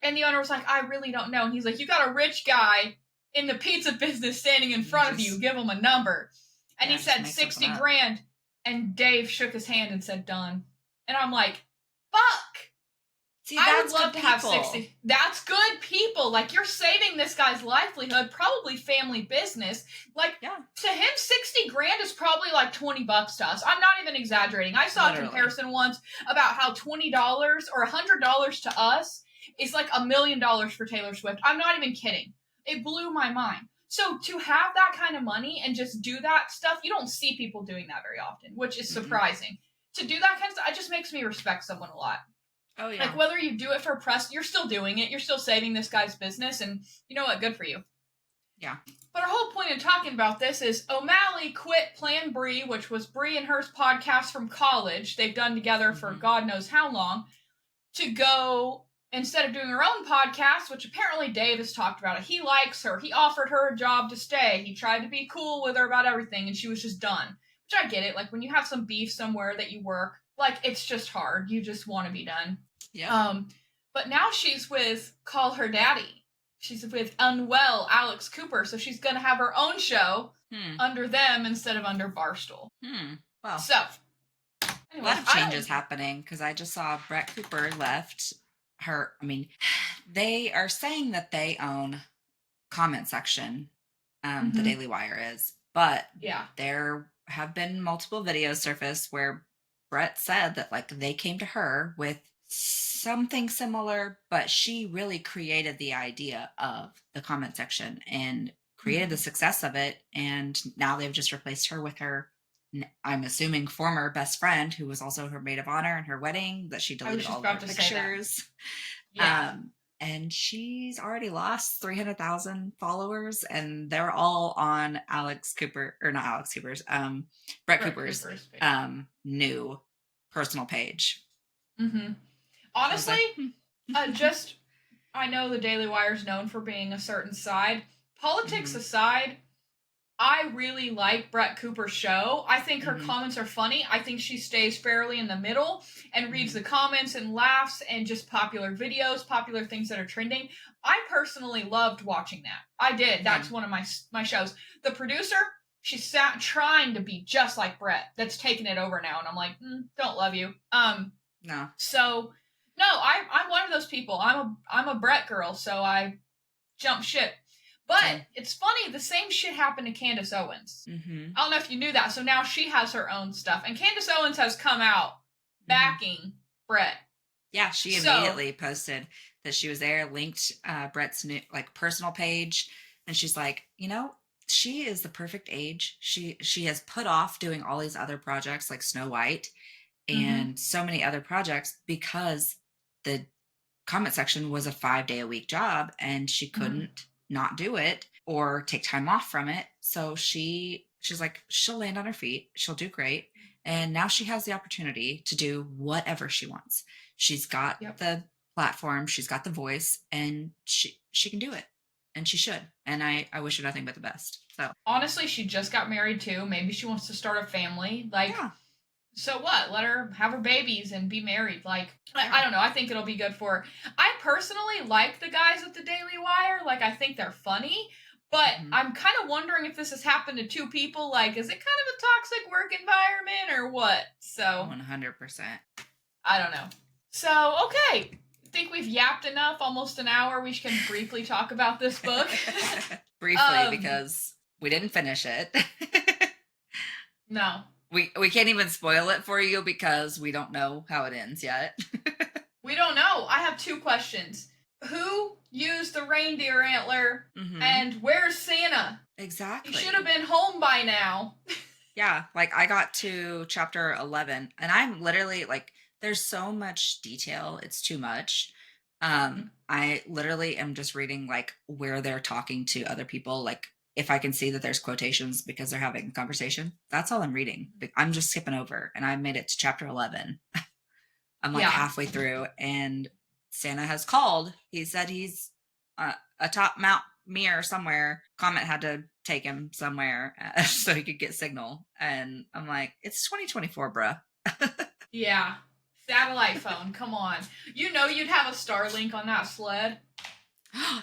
And the owner was like, I really don't know. And he's like, you got a rich guy in the pizza business standing in front of you, give him a number. And he said 60 grand. And Dave shook his hand and said, done. And I'm like, fuck. See, I would love to have 60. That's good people. Like, you're saving this guy's livelihood, probably family business. Like, to him, 60 grand is probably like $20 to us. I'm not even exaggerating. I saw a comparison once about how $20 or $100 to us is like $1 million for Taylor Swift. I'm not even kidding. It blew my mind. So to have that kind of money and just do that stuff, you don't see people doing that very often, which is surprising. To do that kind of stuff, it just makes me respect someone a lot. Oh, yeah. Like, whether you do it for press, you're still doing it. You're still saving this guy's business, and you know what? Good for you. Yeah. But our whole point in talking about this is O'Malley quit Plan Bree, which was Bree and her's podcast from college. They've done together for God knows how long, to go instead of doing her own podcast, which apparently Dave has talked about it, he likes her. He offered her a job to stay. He tried to be cool with her about everything, and she was just done. Which I get it. Like, when you have some beef somewhere that you work, like, it's just hard. You just want to be done. Yeah. But now she's with Call Her Daddy. She's with Unwell Alex Cooper, so she's going to have her own show under them instead of under Barstool. Well, so, anyways, a lot of changes happening, because I just saw Brett Cooper left her. I mean, they are saying that they own comment section, the Daily Wire is, but there have been multiple videos surfaced where Brett said that, like, they came to her with something similar, but she really created the idea of the comment section and created the success of it, and now they've just replaced her with her, I'm assuming, former best friend, who was also her maid of honor in her wedding, that she deleted all of her pictures. And she's already lost 300,000 followers, and they're all on Brett Cooper's new personal page. Honestly, I know the Daily Wire's known for being a certain side. Politics aside, I really like Brett Cooper's show. I think her comments are funny. I think she stays fairly in the middle and reads the comments and laughs and just popular videos, popular things that are trending. I personally loved watching that. I did. That's one of my shows. The producer, she's trying to be just like Brett. That's taking it over now, and I'm like, don't love you. No. So, no, I'm one of those people. I'm a Brett girl, so I jump ship. But it's funny, the same shit happened to Candace Owens. I don't know if you knew that. So now she has her own stuff. And Candace Owens has come out backing Brett. Yeah, she immediately posted that she was there, linked Brett's new, like, personal page. And she's like, she is the perfect age. She has put off doing all these other projects like Snow White and so many other projects because the comment section was a 5-day-a-week job, and she couldn't not do it or take time off from it. So she's like, she'll land on her feet. She'll do great. And now she has the opportunity to do whatever she wants. She's got the platform. She's got the voice, and she can do it, and she should. And I wish her nothing but the best. So honestly, she just got married too. Maybe she wants to start a family. Like, so what? Let her have her babies and be married. Like, I don't know. I think it'll be good for her. I personally like the guys at the Daily Wire. Like, I think they're funny. But I'm kind of wondering if this has happened to two people. Like, is it kind of a toxic work environment or what? So 100%. I don't know. So, okay. I think we've yapped enough. Almost an hour. We can briefly talk about this book. Briefly, because we didn't finish it. No. We can't even spoil it for you because we don't know how it ends yet. We don't know. I have 2 questions. Who used the reindeer antler, and where's Santa? Exactly. He should have been home by now. Yeah, like, I got to chapter 11, and I'm literally like, there's so much detail. It's too much. I literally am just reading, like, where they're talking to other people, like, if I can see that there's quotations because they're having a conversation, that's all I'm reading. I'm just skipping over, and I made it to chapter 11. I'm like halfway through, and Santa has called. He said he's atop Mount Muir somewhere. Comet had to take him somewhere so he could get signal. And I'm like, it's 2024, bruh. Yeah. Satellite phone. Come on. You know you'd have a Starlink on that sled.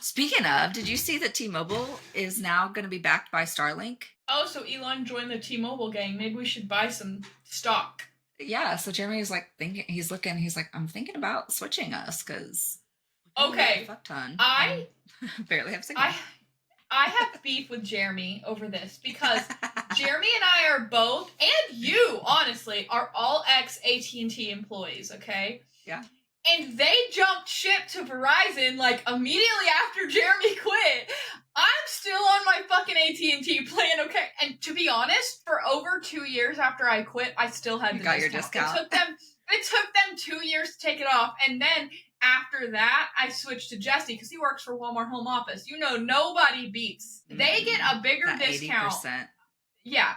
Speaking of, did you see that T-Mobile is now going to be backed by Starlink? Oh, so Elon joined the T-Mobile gang. Maybe we should buy some stock. Yeah, so Jeremy is like thinking, he's like, I'm thinking about switching us because okay, fuck ton. I barely have signal. I have beef with Jeremy over this because Jeremy and I are both, and you honestly are all ex AT&T employees. Okay. Yeah. And they jumped ship to Verizon like immediately after Jeremy quit. I'm still on my fucking AT&T plan, okay? And to be honest, for over 2 years after I quit, I still had the discount. Your discount. It took them 2 years to take it off, and then after that, I switched to Jesse because he works for Walmart Home Office. You know, nobody beats. They get a bigger discount. 80%. Yeah,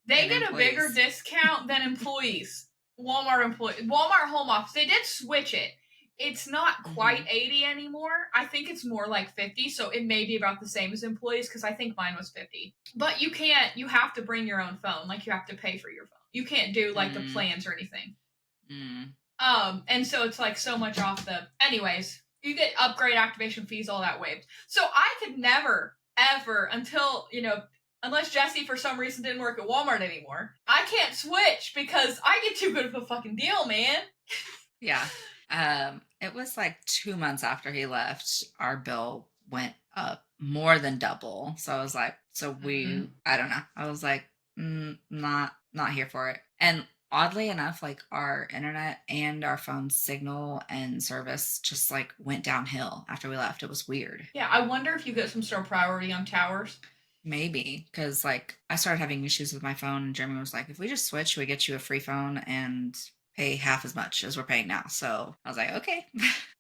they get employees. A bigger discount than employees. Walmart Home Office. They did switch it. It's not quite Hmm. 80 anymore. I think it's more like 50, so it may be about the same as employees because I think mine was 50. But you can't, you have to bring your own phone. Like you have to pay for your phone. You can't do like the Mm, plans or anything. mm. And so it's like so much off the. Anyways, you get upgrade activation fees, all that waived. So I could never, ever, until, unless Jesse for some reason didn't work at Walmart anymore, I can't switch because I get too good of a fucking deal, man. Yeah. It was like 2 months after he left, our bill went up more than double. So I was like, Mm-mm. I don't know. I was like, not here for it. And oddly enough, like our internet and our phone signal and service just like went downhill after we left. It was weird. Yeah, I wonder if you get some sort of priority on towers. Maybe because like I started having issues with my phone, and Jeremy was like, "If we just switch, we get you a free phone and pay half as much as we're paying now." So I was like, "Okay."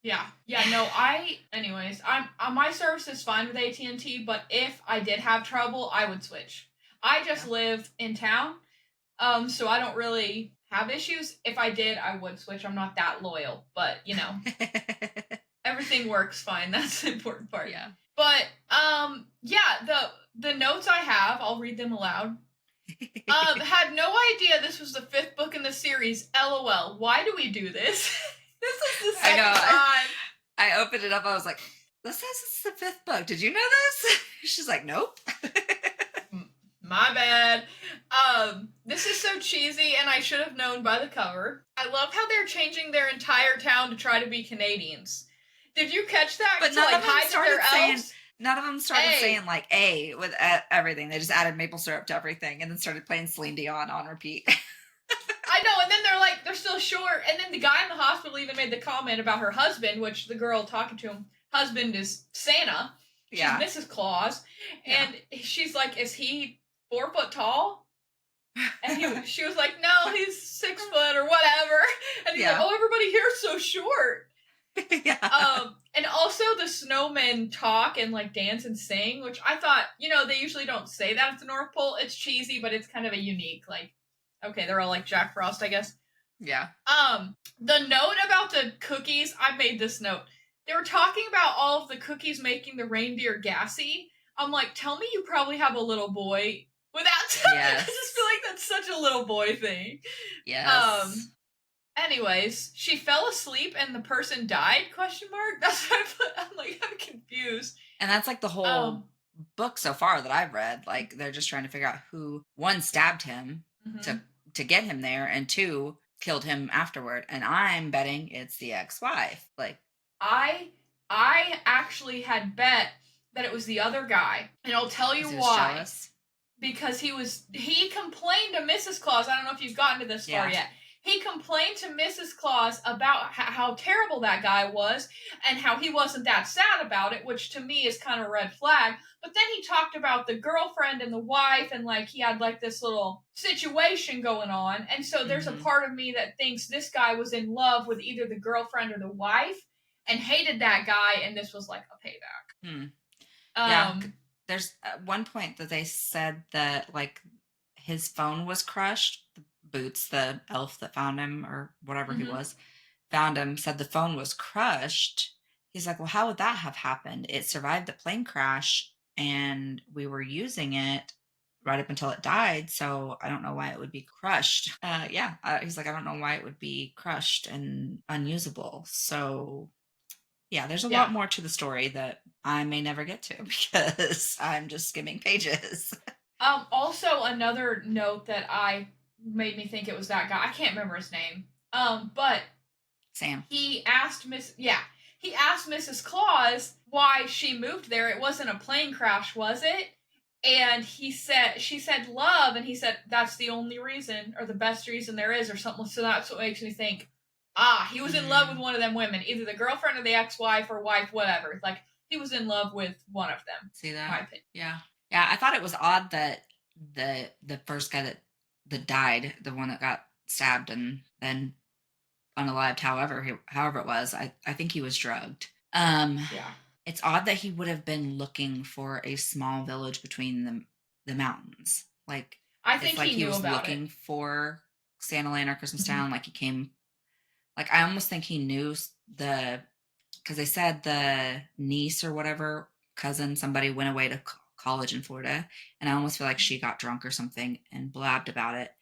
Yeah, no, anyways, my service is fine with AT&T, but if I did have trouble, I would switch. I just Yeah. live in town, so I don't really have issues. If I did, I would switch. I'm not that loyal, but everything works fine. That's the important part. Yeah. But yeah, the notes I have, I'll read them aloud. Had no idea this was the fifth book in the series. LOL. Why do we do this? This is the I know. second time. I opened it up. I was like, "This says it's the fifth book. Did you know this?" She's like, "Nope." My bad. This is so cheesy, and I should have known by the cover. I love how they're changing their entire town to try to be Canadians. Did you catch that? But To like hide that they're elves? none of them started saying Hey, like A with everything. They just added maple syrup to everything and then started playing Celine Dion on repeat. I know, and then they're like, they're still short. And then the guy in the hospital even made the comment about her husband, which the girl talking to him, husband is Santa. She's Yeah. Mrs. Claus. Yeah. And she's like, is he 4 foot tall? And she was like, no, he's 6 foot or whatever. And he's like, Yeah. oh, everybody here's so short. Yeah. And also the snowmen talk and like dance and sing, which I thought, they usually don't say that at the North Pole. It's cheesy, but it's kind of a unique, like, okay, they're all like Jack Frost, I guess. Yeah. The note about the cookies, I made this note. They were talking about all of the cookies making the reindeer gassy. I'm like, tell me you probably have a little boy without telling me. I just feel Yes. like that's such a little boy thing. Yes. Um, anyways, she fell asleep and the person died, question mark? That's what I put. I'm like, I'm confused. And that's like the whole Um, book so far that I've read. Like they're just trying to figure out who one stabbed him to mhm. get him there and two killed him afterward. And I'm betting it's the ex-wife. Like, I I actually had bet that it was the other guy, and I'll tell you because he was why. jealous. Because he complained to Mrs. Claus. I don't know if you've gotten to this far Yeah. yet. He complained to Mrs. Claus about how terrible that guy was and how he wasn't that sad about it, which to me is kind of a red flag. But then he talked about the girlfriend and the wife, and like he had like this little situation going on. And so there's a Mm-hmm. part of me that thinks this guy was in love with either the girlfriend or the wife and hated that guy, and this was like a payback. Hmm. Yeah. Um, There's one point that they said that like his phone was crushed. The Boots, the elf that found him or whatever he mhm. was, found him, said the phone was crushed. He's like, well, how would that have happened? It survived the plane crash and we were using it right up until it died. So I don't know why it would be crushed. Yeah. He's like, I don't know why it would be crushed and unusable. So yeah, there's a Yeah. lot more to the story that I may never get to because I'm just skimming pages. Also another note that I made me think it was that guy. I can't remember his name. But Sam. he asked Mrs. Claus why she moved there. It wasn't a plane crash, was it? And she said love, and he said that's the only reason or the best reason there is, or something. So that's what makes me think, he was in love with Mm, one of them women, either the girlfriend or the ex-wife or wife, whatever. Like he was in love with one of them. see My that? opinion. Yeah. Yeah, I thought it was odd that the first guy that died, the one that got stabbed and then unalived, however it was, I think he was drugged. Yeah. It's odd that he would have been looking for a small village between the mountains. Like I it's think like he he knew was about it. looking for Santa Land or Christmas Mhm. Town. Like he came. Like I almost think he knew because they said the niece or whatever, cousin, somebody went away to college in Florida. And I almost feel like she got drunk or something and blabbed about it.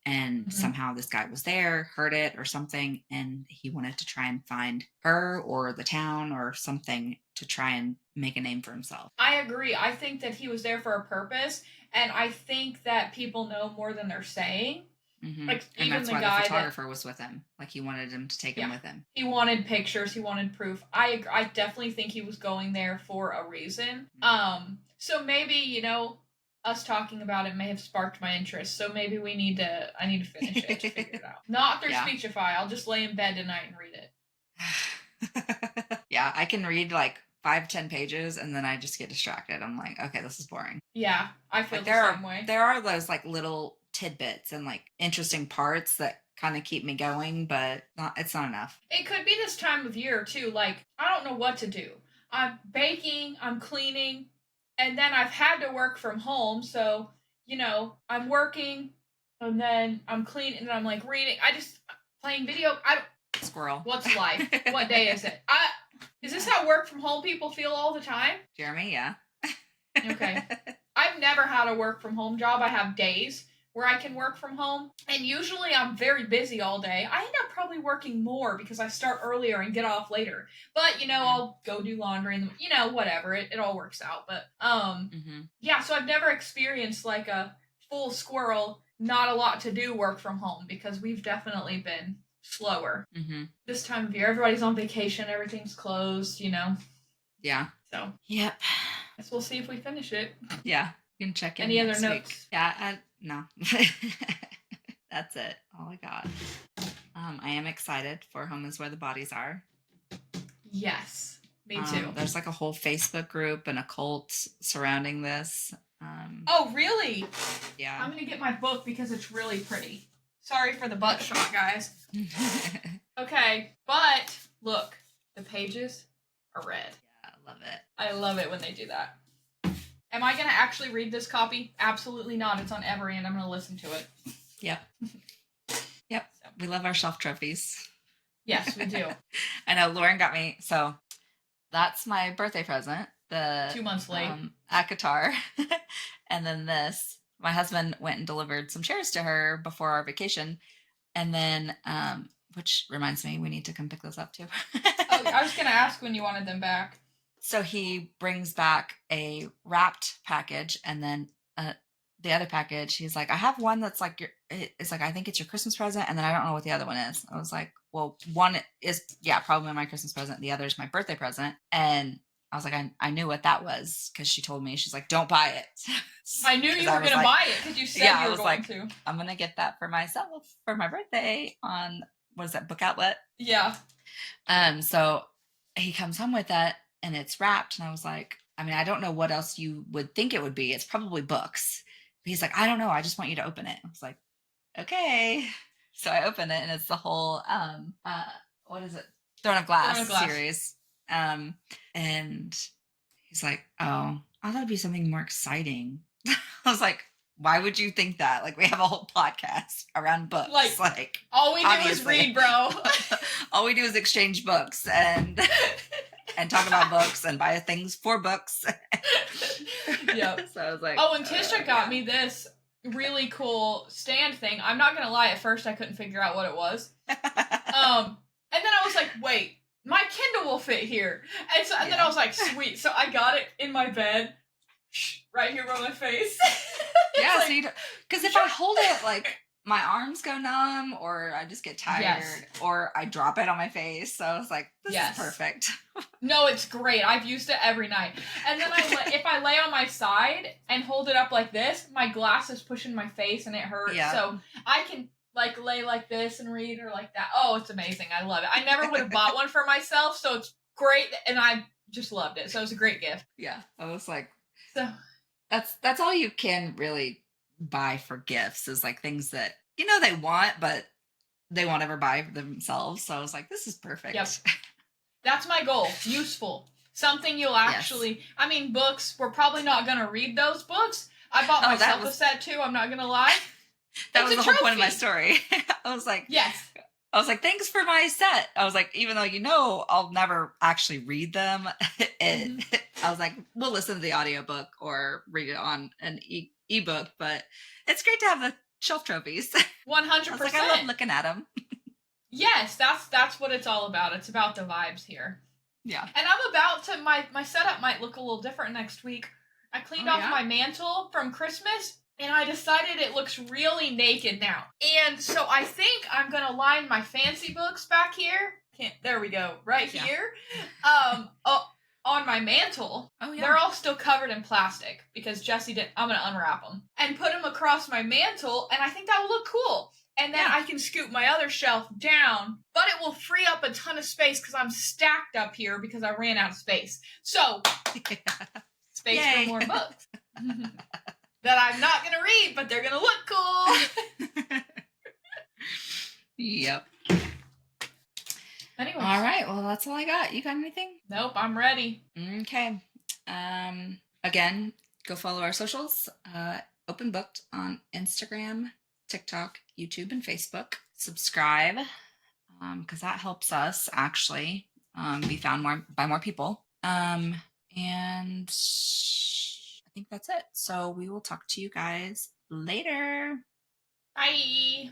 And Mhm. somehow this guy was there, heard it or something. And he wanted to try and find her or the town or something to try and make a name for himself. I agree. I think that he was there for a purpose, and I think that people know more than they're saying. Like And even that's the why the guy that, photographer was with him. Like he wanted him to take him yeah, with him. he wanted pictures, he wanted proof. I definitely think he was going there for a reason. So maybe, us talking about it may have sparked my interest. So maybe I need to finish it to figure it out. Not through Yeah. Speechify. I'll just lay in bed tonight and read it. Yeah, I can read like 5-10 pages and then I just get distracted. I'm like, okay, this is boring. Yeah, I feel Like the same way. there are those like little tidbits and like interesting parts that kind of keep me going, but it's not enough. It could be this time of year too. Like, I don't know what to do. I'm baking, I'm cleaning, and then I've had to work from home. So, I'm working and then I'm cleaning and I'm like reading. I just playing video. I don't, Squirrel. What's life? What day is it? Is this how work from home people feel all the time? Jeremy, yeah. Okay. I've never had a work from home job. I have days where I can work from home, and usually I'm very busy all day. I end up probably working more because I start earlier and get off later. But I'll go do laundry and whatever. It all works out. But yeah. So I've never experienced like a full squirrel, not a lot to do work from home because we've definitely been slower this time of year. Everybody's on vacation. Everything's closed. Yeah. So. Yep. Guess we'll see if we finish it. Yeah. You can check in. Any other next notes? Week. Yeah. No. That's it. All I got. I am excited for Home is Where the Bodies Are. Yes. Me too. There's like a whole Facebook group and a cult surrounding this. Oh, really? Yeah. I'm going to get my book because it's really pretty. Sorry for the butt shot, guys. Okay, but look, the pages are red. Yeah, I love it. I love it when they do that. Am I going to actually read this copy? Absolutely not. It's on Every, and I'm going to listen to it. Yep. Yep. So. We love our shelf trophies. Yes, we do. I know Loren got me. So that's my birthday present. The 2 months late. Akatar. And then this, my husband went and delivered some chairs to her before our vacation. And then, which reminds me, we need to come pick those up too. Oh, I was going to ask when you wanted them back. So he brings back a wrapped package, and then the other package, he's like, I have one that's like it's like, I think it's your Christmas present, and then I don't know what the other one is. I was like, well, one is, yeah, probably my Christmas present. The other is my birthday present. And I was like, I knew what that was because she told me, she's like, don't buy it. I knew you were going to buy it because you said you were going to. I'm going to get that for myself for my birthday on, what is that, Book Outlet? Yeah. So he comes home with that, and it's wrapped. And I was like, I mean, I don't know what else you would think it would be. It's probably books. But he's like, I don't know. I just want you to open it. I was like, okay. So I open it, and it's the whole, what is it? Throne of Glass series. And he's like, oh, I thought it'd be something more exciting. I was like, why would you think that? Like, we have a whole podcast around books. Like all we do is read, bro. All we do is exchange books and talk about books and buy things for books. Yep. So I was like, oh, and Tisha got me this really cool stand thing. I'm not gonna lie, at first I couldn't figure out what it was. And then I was like, wait, my Kindle will fit here. And then I was like, sweet. So I got it in my bed, right here by my face. Yeah, like, so because if I hold it, like, my arms go numb, or I just get tired, or I drop it on my face. So I was like, this is perfect. No, it's great. I've used it every night. And then if I lay on my side and hold it up like this, my glass is pushing my face and it hurts. Yeah. So I can like lay like this and read, or like that. Oh, it's amazing. I love it. I never would have bought one for myself, so it's great, and I just loved it. So it was a great gift. Yeah. I was like, so that's all you can really buy for gifts, is like things that they want, but they won't ever buy for themselves. So I was like, this is perfect. Yep. That's my goal. Useful. Something you'll actually, I mean, books, we're probably not going to read those books. I bought myself a set too, I'm not going to lie. That was the whole point of my story. I was like, yes, I was like, thanks for my set. I was like, even though I'll never actually read them, it, Hmm. I was like, we'll listen to the audiobook or read it on an ebook, but it's great to have the shelf trophies. I was like, I love 100%. looking at them. Yes, that's what it's all about. It's about the vibes here. Yeah. And I'm about to my setup might look a little different next week. I cleaned Oh, off yeah. my mantle from Christmas and I decided it looks really naked now. And so I think I'm going to line my fancy books back here. There we go. Right Yeah. here. On my mantle. Oh, yeah. They're all still covered in plastic because Jesse didn't. I'm going to unwrap them and put them across my mantle and I think that will look cool. And then Yeah. I can scoop my other shelf down, but it will free up a ton of space because I'm stacked up here because I ran out of space. So, space Yay. for more books that I'm not going to read, but they're going to look cool. Yep. Anyways. All right. Well, that's all I got. You got anything? Nope, I'm ready. Okay. Again, go follow our socials. Open Booked on Instagram, TikTok, YouTube, and Facebook. Subscribe, because that helps us actually be found by more people. And I think that's it. So we will talk to you guys later. Bye.